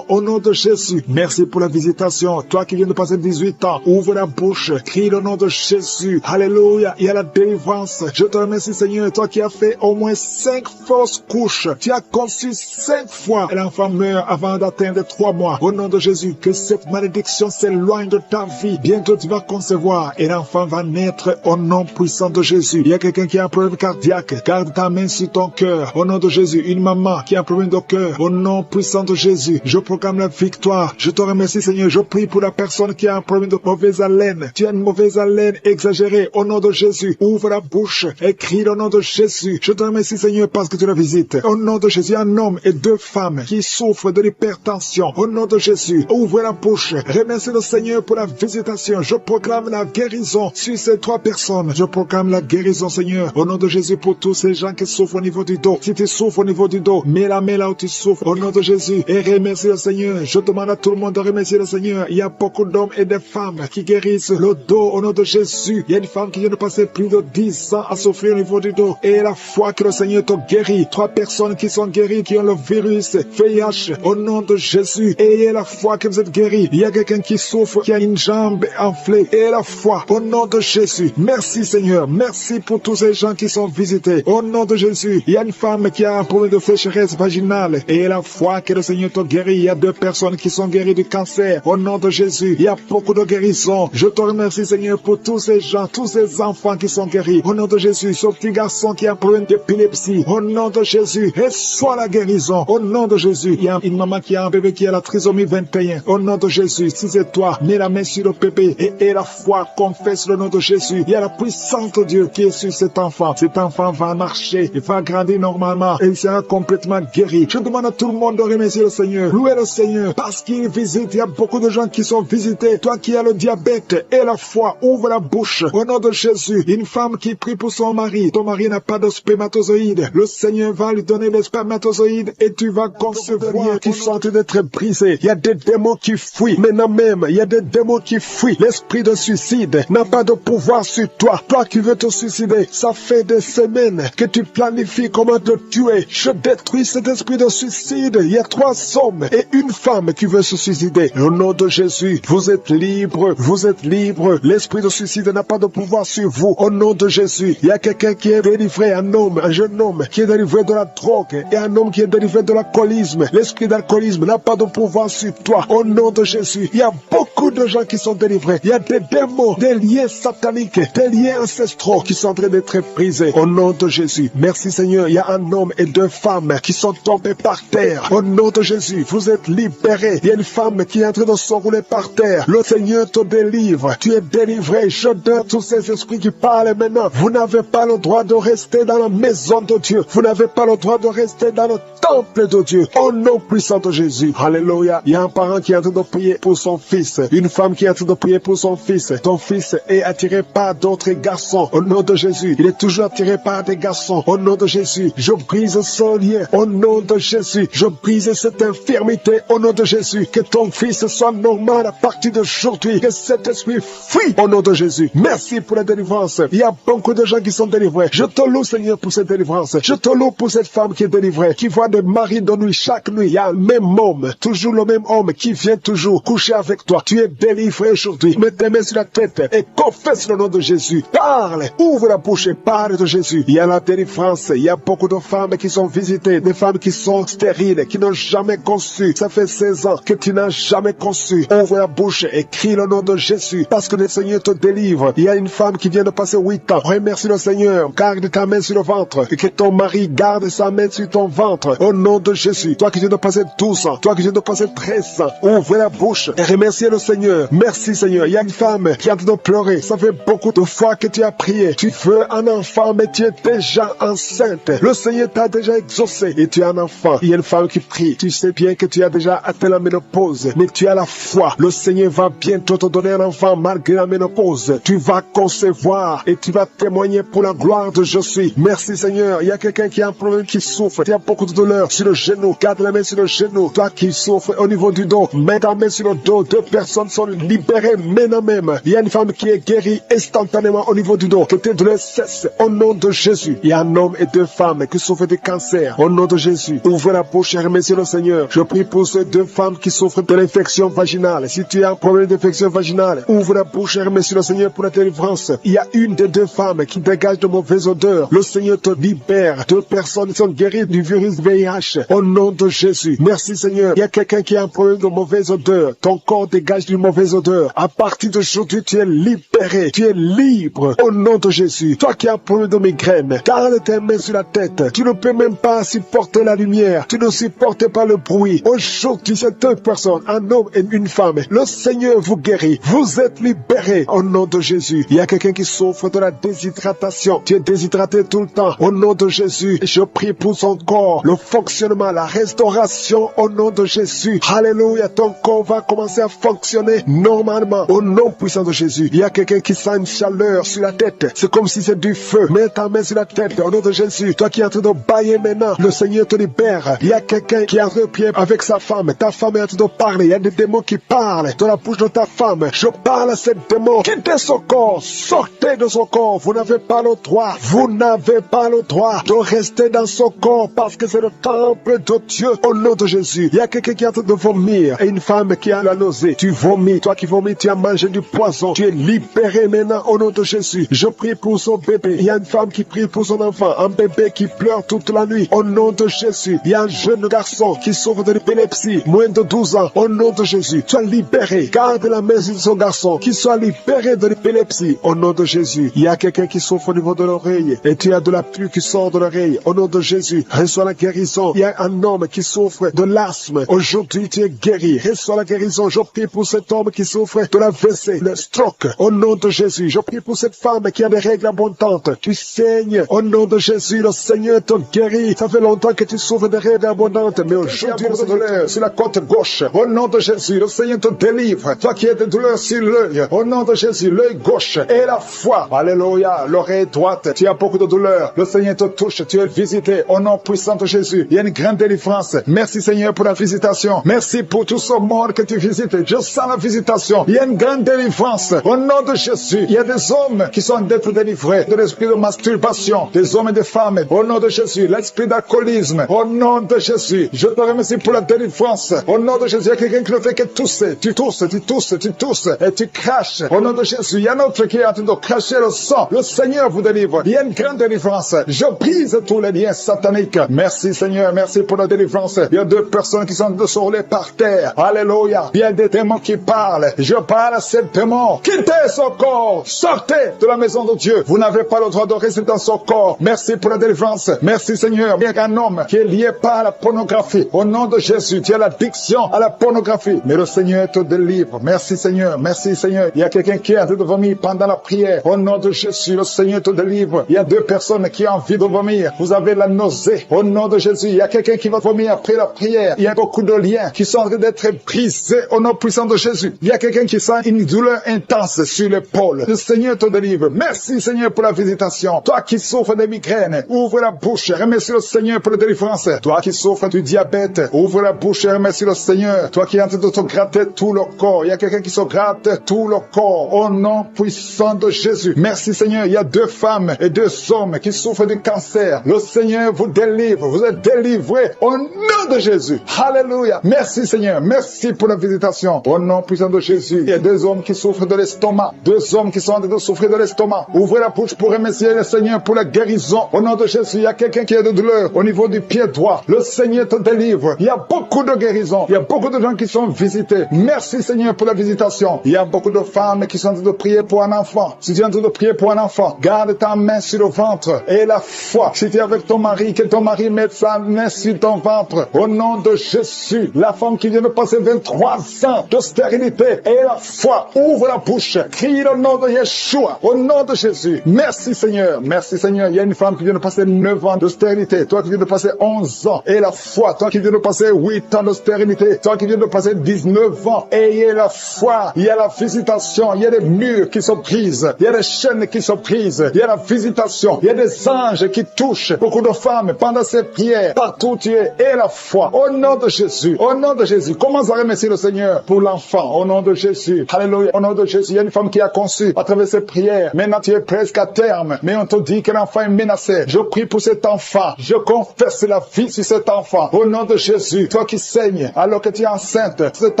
Speaker 2: au nom de Jésus. Merci pour la visitation. Toi qui viens de passer 18 ans, ouvre la bouche, crie le nom de Jésus. Alléluia, il y a la délivrance. Je te remercie Seigneur, toi qui as fait au moins 5 fausses couches. Tu as conçu 5 fois et l'enfant meurt avant d'atteindre 3 mois. Au nom de Jésus, que cette malédiction s'éloigne de ta vie. Bientôt tu vas concevoir et l'enfant va naître au nom puissant de Jésus. Il y a quelqu'un qui a un problème cardiaque. Garde ta main sur ton cœur. Au nom de Jésus, une maman qui a un problème de cœur. Au nom puissant de Jésus, je proclame la victoire. Je te remercie Seigneur. Je prie pour la personne qui a un problème de mauvaise haleine. Tu as une mauvaise haleine exagérée. Au nom de Jésus, ouvre la bouche et crie au nom de Jésus. Je te remercie Seigneur parce que tu la visites. Au nom de Jésus, un homme et 2 femmes qui souffrent de l'hypertension. Au nom de Jésus, ouvre la bouche. Remercie le Seigneur pour la visitation. Je proclame la guérison sur ces 3 personnes. Je proclame la guérison Seigneur. Au nom de Jésus pour tous ces gens qui souffrent au niveau du dos. Si tu souffres au niveau du dos, mets la main là où tu souffres. Au nom de Jésus. Et remercie le Seigneur. Je demande à tout le monde de remercier le Seigneur. Il y a beaucoup d'hommes et de femmes qui guérissent le dos au nom de Jésus. Il y a une femme qui vient de passer plus de 10 ans à souffrir au niveau du dos. Et la foi que le Seigneur te guérit. 3 personnes qui sont guéries, qui ont le virus VIH au nom de Jésus. Et la foi que vous êtes guéris. Il y a quelqu'un qui souffre, qui a une jambe enflée. Et la foi au nom de Jésus. Merci Seigneur. Merci pour tous ces gens qui sont visités. Au nom de Jésus. Il y a une femme qui a un problème de sécheresse vaginale. Et la foi que le Seigneur te guérit. Il y a 2 personnes qui sont guéries du cancer. Au nom de Jésus. Il y a beaucoup de guérisons. Je te remercie Seigneur pour tous ces gens, tous ces enfants qui sont guéris. Au nom de Jésus. Ce petit garçon qui a un problème d'épilepsie. Au nom de Jésus. Reçois la guérison. Au nom de Jésus. Il y a une maman qui a un bébé qui a la trisomie 21. Au nom de Jésus. Si c'est toi, mets la main sur le bébé et la foi, confesse le nom de Jésus. Il y a la puissance de Dieu qui est sur cet enfant. Cet enfant va marcher, il va grandir normalement et il sera complètement guéri. Je demande à tout le monde de remercier le Seigneur. Louez le Seigneur parce qu'il visite. Il y a beaucoup de gens qui sont visités. Toi qui as le diabète et la foi, ouvre la bouche. Au nom de Jésus, une femme qui prie pour son mari. Ton mari n'a pas de spermatozoïdes. Le Seigneur va lui donner les spermatozoïdes et tu vas concevoir. Tu sens d'être brisé. Il y a des démons qui fuient. Maintenant même, il y a des démons qui fuient. L'esprit de suicide n'a pas de pouvoir sur toi. Toi qui veux te suicider, ça fait des semaines que tu planifies comment te tuer. Je détruis cet esprit de suicide. Il y a 3 hommes et une femme qui veut se suicider. Au nom de Jésus, vous êtes libres. Vous êtes libres. L'esprit de suicide n'a pas de pouvoir sur vous. Au nom de Jésus, il y a quelqu'un qui est délivré, un homme, un jeune homme qui est délivré de la drogue et un homme qui est délivré de l'alcoolisme. L'esprit d'alcoolisme n'a pas de pouvoir sur toi. Au nom de Jésus, il y a beaucoup de gens qui sont délivrés. Il y a des démons, des liens sataniques, des liens ancestraux qui sont en train d'être brisés. Au nom de Jésus. Merci Seigneur. Il y a un homme et 2 femmes qui sont tombés par terre. Au nom de Jésus, vous êtes libérés. Il y a une femme qui est en train de s'enrouler par terre. Le Seigneur te délivre. Tu es délivré. Je donne tous ces esprits qui parlent maintenant. Vous n'avez pas le droit de rester dans la maison de Dieu. Vous n'avez pas le droit de rester dans le temple de Dieu. Au nom puissant de Jésus. Alléluia. Il y a un parent qui est en train de prier pour son fils. Une femme qui est en train de prier pour son fils. Ton fils est attiré par d'autres garçons. Au nom de Jésus. Il est toujours attiré par des garçons. Au nom de Jésus. Je brise son lien. Au nom de Jésus. Je brise cette infirmité. Au nom de Jésus. Que ton fils soit normal à partir d'aujourd'hui. Que cet esprit fuit. Au nom de Jésus. Merci pour la délivrance. Il y a beaucoup de gens qui sont délivrés. Je te loue Seigneur pour cette délivrance. Je te loue pour cette femme qui est délivrée. Qui voit des maris de nuit chaque nuit. Il y a le même homme. Toujours le même homme qui vient toujours coucher avec toi. Tu es délivré aujourd'hui. Mets tes mains sur la tête et confesse le nom de Jésus. Parle. Ouvre la bouche et parle de Jésus. Il y a la délivrance. Il y a beaucoup de femmes qui sont visitées. Des femmes qui sont stériles, qui n'ont jamais conçu. Ça fait 16 ans que tu n'as jamais conçu. Ouvre la bouche et crie le nom de Jésus. Parce que le Seigneur te délivre. Il y a une femme qui vient de passer 8 ans. Remercie le Seigneur. Garde ta main sur le ventre. Et que ton mari garde sa main sur ton ventre. Au nom de Jésus. Toi qui viens de passer 12 ans. Toi qui viens de passer 13 ans. Ouvre la bouche et remercie le Seigneur. Merci Seigneur. Il y a une femme qui est en train de pleurer. Ça fait beaucoup de fois que tu as prié. Tu veux un enfant, mais tu es déjà enceinte. Le Seigneur t'a déjà exaucé et tu as un enfant. Il y a une femme qui prie. Tu sais bien que tu as déjà atteint la ménopause, mais tu as la foi. Le Seigneur va bientôt te donner un enfant malgré la ménopause. Tu vas concevoir et tu vas témoigner pour la gloire de Je suis. Merci Seigneur. Il y a quelqu'un qui a un problème, qui souffre. Tu as beaucoup de douleur sur le genou. Garde la main sur le genou. Toi qui qui souffre au niveau du dos, mets ta main sur le dos. 2 personnes sont libérées maintenant même. Il y a une femme qui est guérie instantanément au niveau du dos. Que tes douleurs cessent au nom de Jésus. Il y a un homme et 2 femmes qui souffrent de cancer au nom de Jésus. Ouvrez la bouche et remerciez le Seigneur. Je prie pour ces 2 femmes qui souffrent de l'infection vaginale. Si tu as un problème d'infection vaginale, ouvre la bouche et remercie le Seigneur pour la délivrance. Il y a une des 2 femmes qui dégage de mauvaises odeurs. Le Seigneur te libère. 2 personnes sont guéries du virus VIH au nom de Jésus. Merci Seigneur. Il y a quelqu'un qui a un problème de mauvaise odeur. Ton corps dégage d'une mauvaise odeur. À partir d'aujourd'hui, tu es libéré. Tu es libre au nom de Jésus. Toi qui as un problème de migraine, garde tes mains sur la tête. Tu ne peux même pas supporter la lumière. Tu ne supportes pas le bruit. Aujourd'hui, c'est 2 personnes, un homme et une femme. Le Seigneur vous guérit. Vous êtes libérés au nom de Jésus. Il y a quelqu'un qui souffre de la déshydratation. Tu es déshydraté tout le temps. Au nom de Jésus, je prie pour son corps, le fonctionnement, la restauration au nom de Jésus. Alléluia, ton corps va commencer à fonctionner normalement au nom puissant de Jésus. Il y a quelqu'un qui sent une chaleur sur la tête. C'est comme si c'est du feu. Mets ta main sur la tête au nom de Jésus. Toi qui es en train de bailler maintenant, le Seigneur te libère. Il y a quelqu'un qui a un pied avec sa femme. Ta femme est en train de parler. Il y a des démons qui parlent de la bouche de ta femme. Je parle à cette démon. Quittez son corps. Sortez de son corps. Vous n'avez pas le droit. Vous n'avez pas le droit de rester dans son corps parce que c'est le temple de Dieu au nom de Jésus. Il y a quelqu'un qui est en train de vomir et une femme qui a la nausée. Tu vomis. Toi qui vomis, tu as mangé du poison. Tu es libéré maintenant au nom de Jésus. Je prie pour son bébé. Il y a une femme qui prie pour son enfant. Un bébé qui pleure toute la nuit. Au nom de Jésus. Il y a un jeune garçon qui souffre de l'épilepsie. Moins de 12 ans. Au nom de Jésus. Tu es libéré. Garde la main sur son garçon. Qu'il soit libéré de l'épilepsie. Au nom de Jésus. Il y a quelqu'un qui souffre au niveau de l'oreille. Et tu as de la pluie qui sort de l'oreille. Au nom de Jésus. Reçois la guérison. Il y a un homme qui souffre de l'asthme. Aujourd'hui, tu es guéri. Reçois la guérison. Je prie pour cet homme qui souffre de la WC, le stroke. Au nom de Jésus. Je prie pour cette femme qui a des règles abondantes. Tu saignes. Au nom de Jésus, le Seigneur te guérit. Ça fait longtemps que tu souffres de règles abondantes, mais aujourd'hui, tu as de douleur sur la côte gauche. Au nom de Jésus, le Seigneur te délivre. Toi qui as des douleurs sur l'œil. Au nom de Jésus, l'œil gauche et la foi. Alléluia. L'oreille droite. Tu as beaucoup de douleurs. Le Seigneur te touche. Tu es visité. Au nom puissant de Jésus. Il y a une grande délivrance. Merci Seigneur pour la visitation. Merci pour tout ce monde que tu visites. Je sens la visitation. Il y a une grande délivrance. Au nom de Jésus. Il y a des hommes qui sont d'être délivrés de l'esprit de masturbation. Des hommes et des femmes. Au nom de Jésus. L'esprit d'alcoolisme. Au nom de Jésus. Je te remercie pour la délivrance. Au nom de Jésus. Il y a quelqu'un qui ne fait que tousser. Tu tousses, tu tousses, tu tousses. Et tu craches. Au nom de Jésus. Il y a un autre qui est en train de cracher le sang. Le Seigneur vous délivre. Il y a une grande délivrance. Je brise tous les liens sataniques. Merci Seigneur. Merci pour la délivrance. Il y a 2 personnes qui sont de se rouler par terre. Alléluia. Il y a des démons qui parlent. Je parle à ces démons. Quittez son corps. Sortez de la maison de Dieu. Vous n'avez pas le droit de rester dans son corps. Merci pour la délivrance. Merci Seigneur. Il y a un homme qui est lié par la pornographie. Au nom de Jésus, tu as l'addiction à la pornographie. Mais le Seigneur te délivre. Merci Seigneur. Merci Seigneur. Il y a quelqu'un qui est en train de vomir pendant la prière. Au nom de Jésus, le Seigneur te délivre. Il y a 2 personnes qui ont envie de vomir. Vous avez la nausée. Au nom de Jésus, il y a quelqu'un qui va vomir après la prière. Il y a beaucoup de liens qui sont en train d'être brisés au nom puissant de Jésus. Il y a quelqu'un qui sent une douleur intense sur l'épaule. Le Seigneur te délivre. Merci Seigneur pour la visitation. Toi qui souffres de migraines, ouvre la bouche. Remercie le Seigneur pour la délivrance. Toi qui souffres du diabète, ouvre la bouche et remercie le Seigneur. Toi qui es en train de te gratter tout le corps. Il y a quelqu'un qui se gratte tout le corps au nom puissant de Jésus. Merci Seigneur. Il y a 2 femmes et 2 hommes qui souffrent du cancer. Le Seigneur vous délivre. Vous êtes délivrés au nom de Jésus. Alléluia. Merci Seigneur. Merci pour la visitation. Au nom puissant de Jésus. Il y a 2 hommes qui souffrent de l'estomac. 2 hommes qui sont en train de souffrir de l'estomac. Ouvrez la bouche pour remercier le Seigneur pour la guérison. Au nom de Jésus, il y a quelqu'un qui a de douleur au niveau du pied droit. Le Seigneur te délivre. Il y a beaucoup de guérisons. Il y a beaucoup de gens qui sont visités. Merci Seigneur pour la visitation. Il y a beaucoup de femmes qui sont en train de prier pour un enfant. Si tu es en train de prier pour un enfant, garde ta main sur le ventre et la foi. Si tu es avec ton mari, que ton mari mette sa main sur ton ventre. Au nom de Jésus, la femme qui vient de passer 23 ans de stérilité et la foi, ouvre la bouche, crie le nom de Yeshua, au nom de Jésus. Merci Seigneur, merci Seigneur. Il y a une femme qui vient de passer 9 ans de stérilité, toi qui viens de passer 11 ans et la foi, toi qui viens de passer 8 ans de stérilité, toi qui viens de passer 19 ans, ayez la foi. Il y a la visitation, il y a des murs qui se brisent, il y a des chaînes qui se brisent, il y a la visitation, il y a des anges qui touchent beaucoup de femmes pendant ces prières, partout tu es, et la foi. Au nom de Jésus. Au nom de Jésus. Commence à remercier le Seigneur pour l'enfant. Au nom de Jésus. Alléluia. Au nom de Jésus. Il y a une femme qui a conçu à travers ses prières. Maintenant, tu es presque à terme. Mais on te dit que l'enfant est menacé. Je prie pour cet enfant. Je confesse la vie sur cet enfant. Au nom de Jésus. Toi qui saignes alors que tu es enceinte. Cet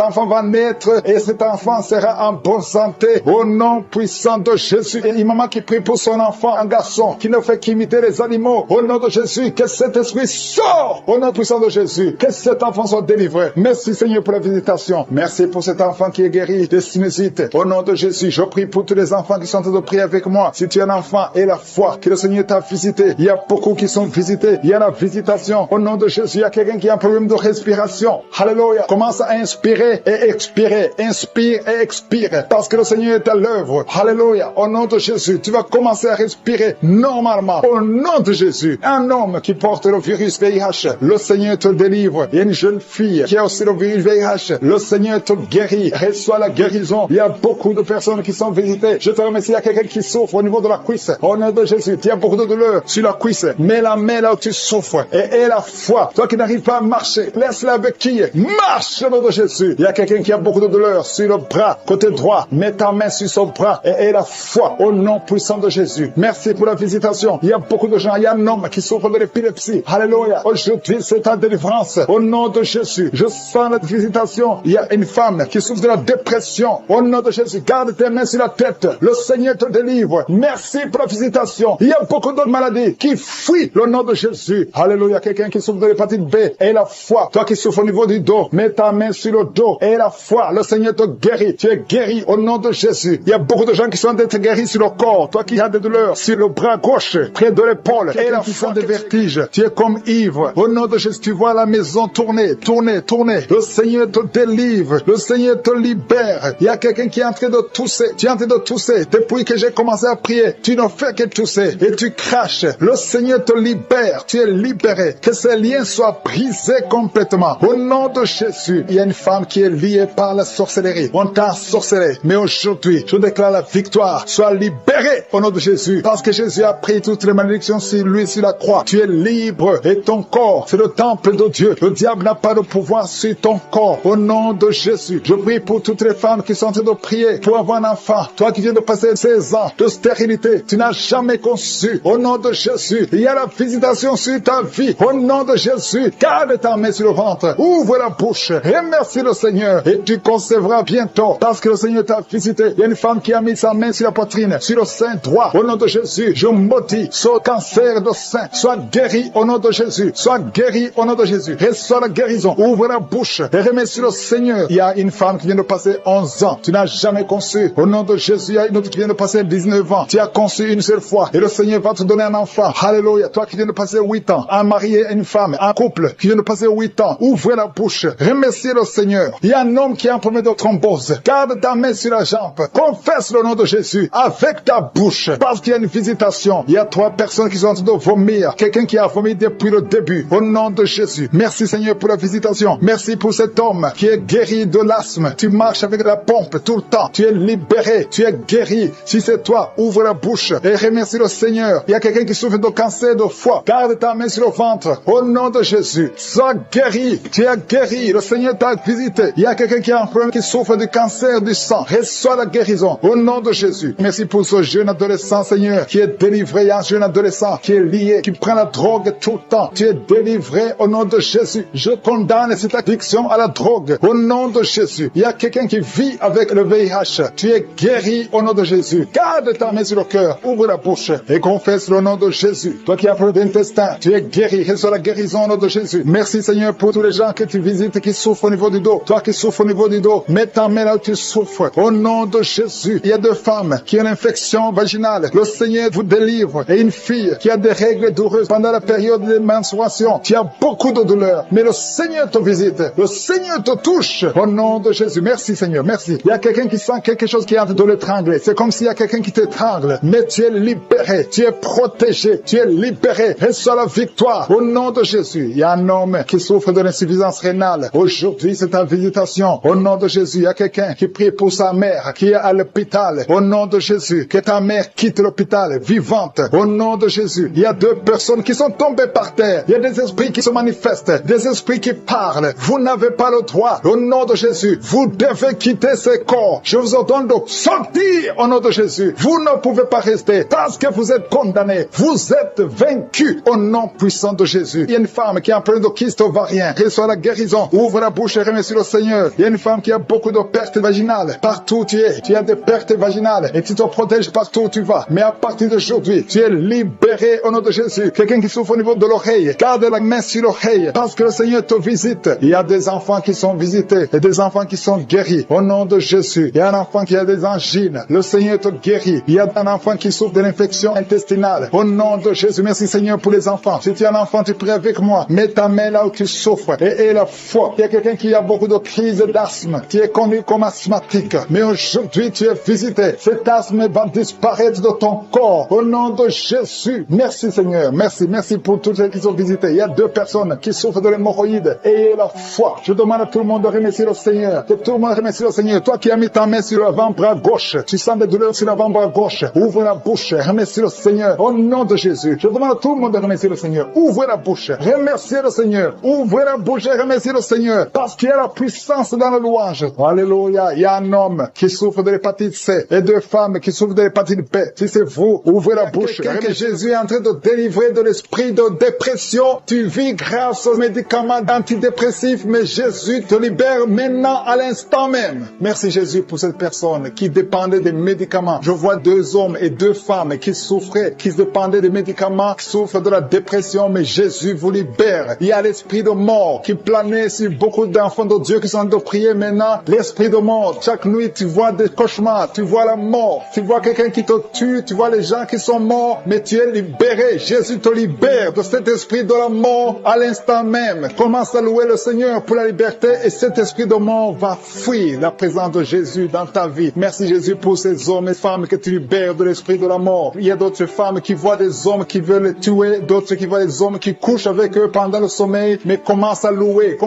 Speaker 2: enfant va naître et cet enfant sera en bonne santé. Au nom puissant de Jésus. Et une maman qui prie pour son enfant, un garçon qui ne fait qu'imiter les animaux. Au nom de Jésus. Que cet esprit sort. Au nom puissant de Jésus. Que cet enfant soit délivré. Merci Seigneur pour la visitation. Merci pour cet enfant qui est guéri de sinusite. Au nom de Jésus, je prie pour tous les enfants qui sont en train de prier avec moi. Si tu es un enfant et la foi que le Seigneur t'a visité, il y a beaucoup qui sont visités. Il y a la visitation. Au nom de Jésus, il y a quelqu'un qui a un problème de respiration. Alléluia. Commence à inspirer et expirer. Inspire et expire. Parce que le Seigneur est à l'œuvre. Alléluia. Au nom de Jésus, tu vas commencer à respirer normalement. Au nom de Jésus, un homme qui porte le virus VIH, le Seigneur te délivre. Il y a une jeune fille qui a aussi le virus VIH. Le Seigneur te guérit. Reçois la guérison. Il y a beaucoup de personnes qui sont visitées. Je te remercie. Il y a quelqu'un qui souffre au niveau de la cuisse. Au nom de Jésus, il y a beaucoup de douleur sur la cuisse. Mets la main là où tu souffres et aie la foi. Toi qui n'arrives pas à marcher, laisse-la béquille. Marche au nom de Jésus. Il y a quelqu'un qui a beaucoup de douleur sur le bras, côté droit. Mets ta main sur son bras et aie la foi au nom puissant de Jésus. Merci pour la visitation. Il y a beaucoup de gens. Il y a un homme qui souffre de l'épilepsie. Alléluia. Aujourd'hui, c'est ta délivrance. Au nom de Jésus, je sens la visitation. Il y a une femme qui souffre de la dépression. Au nom de Jésus, garde tes mains sur la tête. Le Seigneur te délivre. Merci pour la visitation. Il y a beaucoup d'autres maladies qui fuient le nom de Jésus. Alléluia. Quelqu'un qui souffre de l'hépatite B. Et la foi. Toi qui souffres au niveau du dos, mets ta main sur le dos. Et la foi. Le Seigneur te guérit. Tu es guéri au nom de Jésus. Il y a beaucoup de gens qui sont d'être guéris sur le corps. Toi qui as des douleurs sur le bras gauche, près de l'épaule. Et la foi des vertiges. Tu es comme ivre. Au nom de Jésus, tu vois la maison tourner, tourner, tourner. Le Seigneur te délivre. Le Seigneur te libère. Il y a quelqu'un qui est en train de tousser. Tu es en train de tousser. Depuis que j'ai commencé à prier, tu ne fais que tousser. Et tu craches. Le Seigneur te libère. Tu es libéré. Que ces liens soient brisés complètement. Au nom de Jésus, il y a une femme qui est liée par la sorcellerie. On t'a ensorcelé. Mais aujourd'hui, je déclare la victoire. Sois libéré au nom de Jésus. Parce que Jésus a pris toutes les malédictions sur lui, sur la croix. Tu es libre. Et ton corps, c'est le temple de Dieu. Le diable n'a pas de pouvoir sur ton corps. Au nom de Jésus, je prie pour toutes les femmes qui sont en train de prier pour avoir un enfant. Toi qui viens de passer 16 ans de stérilité, tu n'as jamais conçu. Au nom de Jésus, il y a la visitation sur ta vie. Au nom de Jésus, garde ta main sur le ventre. Ouvre la bouche. Remercie le Seigneur. Et tu concevras bientôt. Parce que le Seigneur t'a visité. Il y a une femme qui a mis sa main sur la poitrine, sur le sein droit. Au nom de Jésus, je maudis ce cancer de sein. Sois guéri au nom de Jésus. Sois guéri au nom de Jésus. Reçois la guérison. Ouvre la bouche. Et remercie le Seigneur. Il y a une femme qui vient de passer 11 ans. Tu n'as jamais conçu. Au nom de Jésus, il y a une autre qui vient de passer 19 ans. Tu as conçu une seule fois. Et le Seigneur va te donner un enfant. Alléluia. Toi qui viens de passer 8 ans. Un mari et une femme. Un couple qui vient de passer 8 ans. Ouvre la bouche. Remercie le Seigneur. Il y a un homme qui a un problème de thrombose. Garde ta main sur la jambe. Confesse le nom de Jésus avec ta bouche. Parce qu'il y a une visitation. Il y a 3 personnes qui sont en train de vomir. Quelqu'un qui a vomi depuis le début. Au nom de Jésus. Merci Seigneur pour la visitation. Merci pour cet homme qui est guéri de l'asthme. Tu marches avec la pompe tout le temps. Tu es libéré. Tu es guéri. Si c'est toi, ouvre la bouche et remercie le Seigneur. Il y a quelqu'un qui souffre de cancer de foie. Garde ta main sur le ventre. Au nom de Jésus. Sois guéri. Tu es guéri. Le Seigneur t'a visité. Il y a quelqu'un qui a un problème qui souffre du cancer du sang. Reçois la guérison. Au nom de Jésus. Merci pour ce jeune adolescent, Seigneur, qui est délivré. Il y a un jeune adolescent qui est lié, qui prend la drogue tout le temps. Tu es délivré au nom de Jésus. Je condamne cette addiction à la drogue. Au nom de Jésus. Il y a quelqu'un qui vit avec le VIH. Tu es guéri au nom de Jésus. Garde ta main sur le cœur. Ouvre la bouche et confesse le nom de Jésus. Toi qui as un problème d'intestin, tu es guéri. Reçois la guérison au nom de Jésus. Merci Seigneur pour tous les gens que tu visites qui souffrent au niveau du dos. Toi qui souffres au niveau du dos, mets ta main là où tu souffres. Au nom de Jésus. Il y a 2 femmes qui ont une infection vaginale. Le Seigneur vous délivre. Et une fille qui a des règles douloureuses pendant la période de menstruation. Tu as beaucoup de douleurs. Mais le Seigneur te visite. Le Seigneur te touche. Au nom de Jésus. Merci Seigneur. Merci. Il y a quelqu'un qui sent quelque chose qui est en train de l'étrangler. C'est comme s'il y a quelqu'un qui t'étrangle. Mais tu es libéré. Tu es protégé. Tu es libéré. Reçois la victoire. Au nom de Jésus. Il y a un homme qui souffre de l'insuffisance rénale. Aujourd'hui, c'est ta visitation. Au nom de Jésus. Il y a quelqu'un qui prie pour sa mère qui est à l'hôpital. Au nom de Jésus. Que ta mère quitte l'hôpital vivante. Au nom de Jésus. Il y a 2 personnes qui sont tombées par terre. Il y a des esprits qui se manifestent. Des esprits esprit qui parle, vous n'avez pas le droit. Au nom de Jésus, vous devez quitter ce corps. Je vous ordonne de sortir au nom de Jésus. Vous ne pouvez pas rester parce que vous êtes condamnés. Vous êtes vaincus au nom puissant de Jésus. Il y a une femme qui a un problème de kyste ovarien. Reçois la guérison. Ouvre la bouche et remercie le Seigneur. Il y a une femme qui a beaucoup de pertes vaginales. Partout où tu es, tu as des pertes vaginales et tu te protèges partout où tu vas. Mais à partir d'aujourd'hui, tu es libéré au nom de Jésus. Quelqu'un qui souffre au niveau de l'oreille, garde la main sur l'oreille parce que le Seigneur te visite. Il y a des enfants qui sont visités et des enfants qui sont guéris au nom de Jésus. Il y a un enfant qui a des angines. Le Seigneur te guérit. Il y a un enfant qui souffre de l'infection intestinale. Au nom de Jésus, merci Seigneur pour les enfants. Si tu es un enfant, tu pries avec moi. Mets ta main là où tu souffres et la foi. Il y a quelqu'un qui a beaucoup de crises d'asthme, qui est connu comme asthmatique. Mais aujourd'hui, tu es visité. Cet asthme va disparaître de ton corps. Au nom de Jésus. Merci Seigneur. Merci pour tous ceux qui sont visités. Il y a 2 personnes qui souffrent de l'hémorroïde. Ayez la foi. Je demande à tout le monde de remercier le Seigneur. Que tout le monde remercie le Seigneur. Toi qui as mis ta main sur l'avant-bras gauche, tu sens des douleurs sur l'avant-bras gauche. Ouvre la bouche. Remercie le Seigneur. Au nom de Jésus. Je demande à tout le monde de remercier le Seigneur. Ouvrez la bouche. Remerciez le Seigneur. Ouvrez la bouche et remerciez le Seigneur. Parce qu'il y a la puissance dans la louange. Alléluia. Il y a un homme qui souffre de l'hépatite C et 2 femmes qui souffrent de l'hépatite B. Si c'est vous, ouvrez la bouche. Que Jésus est en train de délivrer de l'esprit de dépression. Tu vis grâce aux médicaments antidépressifs, mais Jésus te libère maintenant à l'instant même. Merci Jésus pour cette personne qui dépendait des médicaments. Je vois 2 hommes et 2 femmes qui souffraient, qui dépendaient des médicaments, qui souffrent de la dépression, mais Jésus vous libère. Il y a l'esprit de mort qui planait sur beaucoup d'enfants de Dieu qui sont en train de prier maintenant. L'esprit de mort. Chaque nuit, tu vois des cauchemars, tu vois la mort, tu vois quelqu'un qui te tue, tu vois les gens qui sont morts, mais tu es libéré. Jésus te libère de cet esprit de la mort à l'instant même. Commence à louer le Seigneur pour la liberté et cet esprit de mort va fuir la présence de Jésus dans ta vie. Merci Jésus pour ces hommes et femmes que tu libères de l'esprit de la mort. Il y a d'autres femmes qui voient des hommes qui veulent les tuer, d'autres qui voient des hommes qui couchent avec eux pendant le sommeil, mais commence à louer,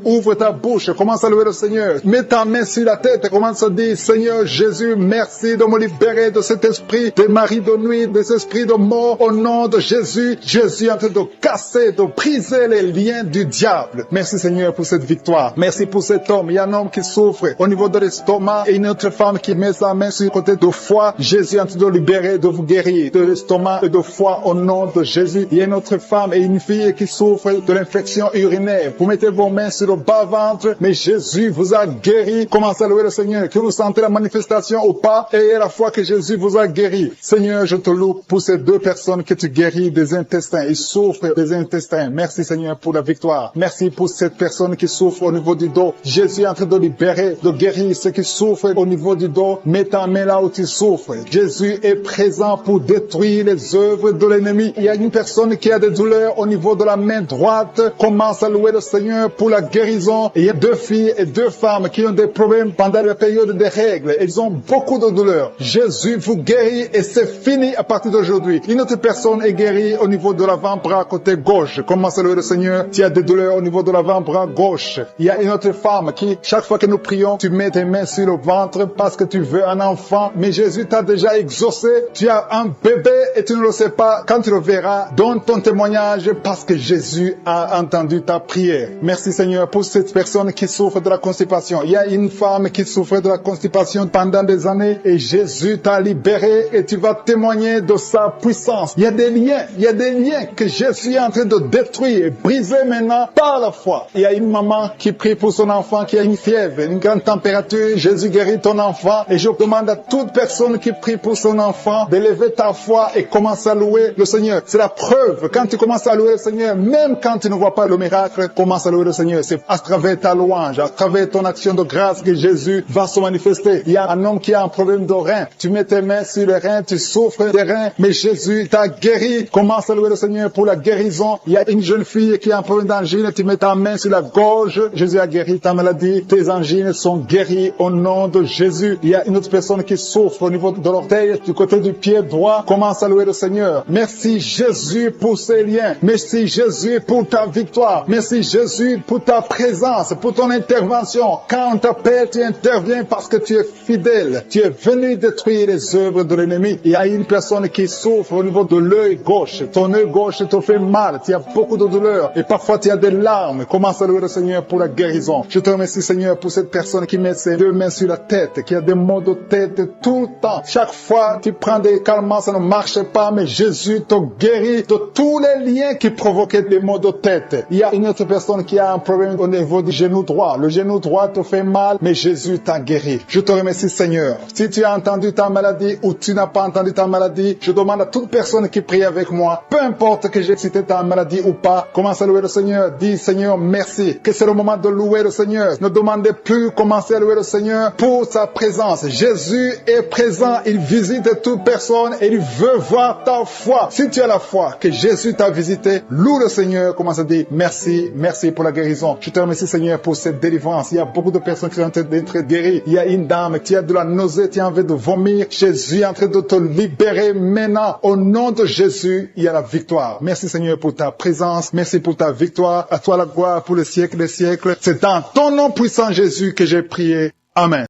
Speaker 2: ouvre ta bouche, commence à louer le Seigneur. Mets ta main sur la tête et commence à dire, Seigneur Jésus, merci de me libérer de cet esprit de mari de nuit, de cet esprit de mort, au nom de Jésus. Jésus est en train de casser, de briser les liens du diable. Merci Seigneur pour cette victoire. Merci pour cet homme. Il y a un homme qui souffre au niveau de l'estomac et une autre femme qui met sa main sur le côté de foie. Jésus est en train de libérer, de vous guérir de l'estomac et de foie au nom de Jésus. Il y a une autre femme et une fille qui souffre de l'infection urinaire. Vous mettez vos mains sur le bas-ventre, mais Jésus vous a guéri. Commencez à louer le Seigneur. Que vous sentez la manifestation ou pas, et à la fois que Jésus vous a guéri. Seigneur, je te loue pour ces 2 personnes que tu guéris des intestins. Ils souffrent des intestins. Merci Seigneur pour la victoire. Merci pour cette personne qui souffre au niveau du dos. Jésus est en train de libérer, de guérir ceux qui souffrent au niveau du dos. Mets ta main là où tu souffres. Jésus est présent pour détruire les œuvres de l'ennemi. Il y a une personne qui a des douleurs au niveau de la main droite. Commence à louer le Seigneur pour la guérison. Et il y a 2 filles et 2 femmes qui ont des problèmes pendant la période des règles. Ils ont beaucoup de douleurs. Jésus vous guérit et c'est fini à partir d'aujourd'hui. Une autre personne est guérie au niveau de l'avant-bras côté gauche. Commence à louer le Seigneur. Tu as des douleurs au niveau de l'avant-bras gauche. Il y a une autre femme qui, chaque fois que nous prions, tu mets tes mains sur le ventre parce que tu veux un enfant. Mais Jésus t'a déjà exaucé. Tu as un bébé et tu ne le sais pas. Quand tu le verras, donne ton témoignage parce que Jésus a entendu ta prière. Merci Seigneur pour cette personne qui souffre de la constipation. Il y a une femme qui souffrait de la constipation pendant des années et Jésus t'a libéré et tu vas témoigner de sa puissance. Il y a des liens que Jésus est en train de détruire et briser maintenant par la foi. Il y a une maman qui prie pour son enfant qui a une fièvre, une grande température. Jésus guérit ton enfant et je demande à toute personne qui prie pour son enfant d'élever ta foi et commence à louer le Seigneur. C'est la preuve. Quand tu commences à louer le Seigneur, même quand tu ne vois pas le miracle, commence à louer le Seigneur. C'est à travers ta louange, à travers ton action de grâce que Jésus va se manifester. Il y a un homme qui a un problème de rein. Tu mets tes mains sur les reins, tu souffres des reins, mais Jésus t'a guéri. Commence à louer le Seigneur pour la guérison. Il y a une jeune fille qui a un problème d'angine, tu mets ta main sur la gorge. Jésus a guéri ta maladie. Tes angines sont guéries au nom de Jésus. Il y a une autre personne qui souffre au niveau de l'orteil, du côté du pied droit. Commence à louer le Seigneur. Merci Jésus pour ces liens. Merci Jésus pour ta victoire. Merci Jésus pour ta présence, pour ton intervention. Quand on t'appelle, tu interviens parce que tu es fidèle. Tu es venu détruire les œuvres de l'ennemi. Il y a une personne qui souffre au niveau de l'œil gauche. Ton œil gauche te fait mal. Tu as beaucoup de douleur. Et parfois tu as a des larmes, commence à louer le Seigneur pour la guérison. Je te remercie, Seigneur, pour cette personne qui met ses 2 mains sur la tête, qui a des maux de tête tout le temps. Chaque fois, tu prends des calmants, ça ne marche pas, mais Jésus te guérit de tous les liens qui provoquaient des maux de tête. Il y a une autre personne qui a un problème au niveau du genou droit. Le genou droit te fait mal, mais Jésus t'a guéri. Je te remercie, Seigneur. Si tu as entendu ta maladie ou tu n'as pas entendu ta maladie, je demande à toute personne qui prie avec moi, peu importe que j'ai cité ta maladie ou pas, commence à louer le Seigneur. Dis, Seigneur, merci. Que c'est le moment de louer le Seigneur. Ne demandez plus, commencez à louer le Seigneur pour sa présence. Jésus est présent. Il visite toute personne et il veut voir ta foi. Si tu as la foi que Jésus t'a visité, loue le Seigneur. Commence à dire merci, merci pour la guérison. Je te remercie, Seigneur, pour cette délivrance. Il y a beaucoup de personnes qui sont en train d'être guéries. Il y a une dame qui a de la nausée, qui a envie de vomir. Jésus est en train de te libérer maintenant. Au nom de Jésus, il y a la victoire. Merci, Seigneur, pour ta présence. Merci pour ta victoire. À toi la gloire pour le siècle des siècles. C'est dans ton nom puissant, Jésus, que j'ai prié. Amen.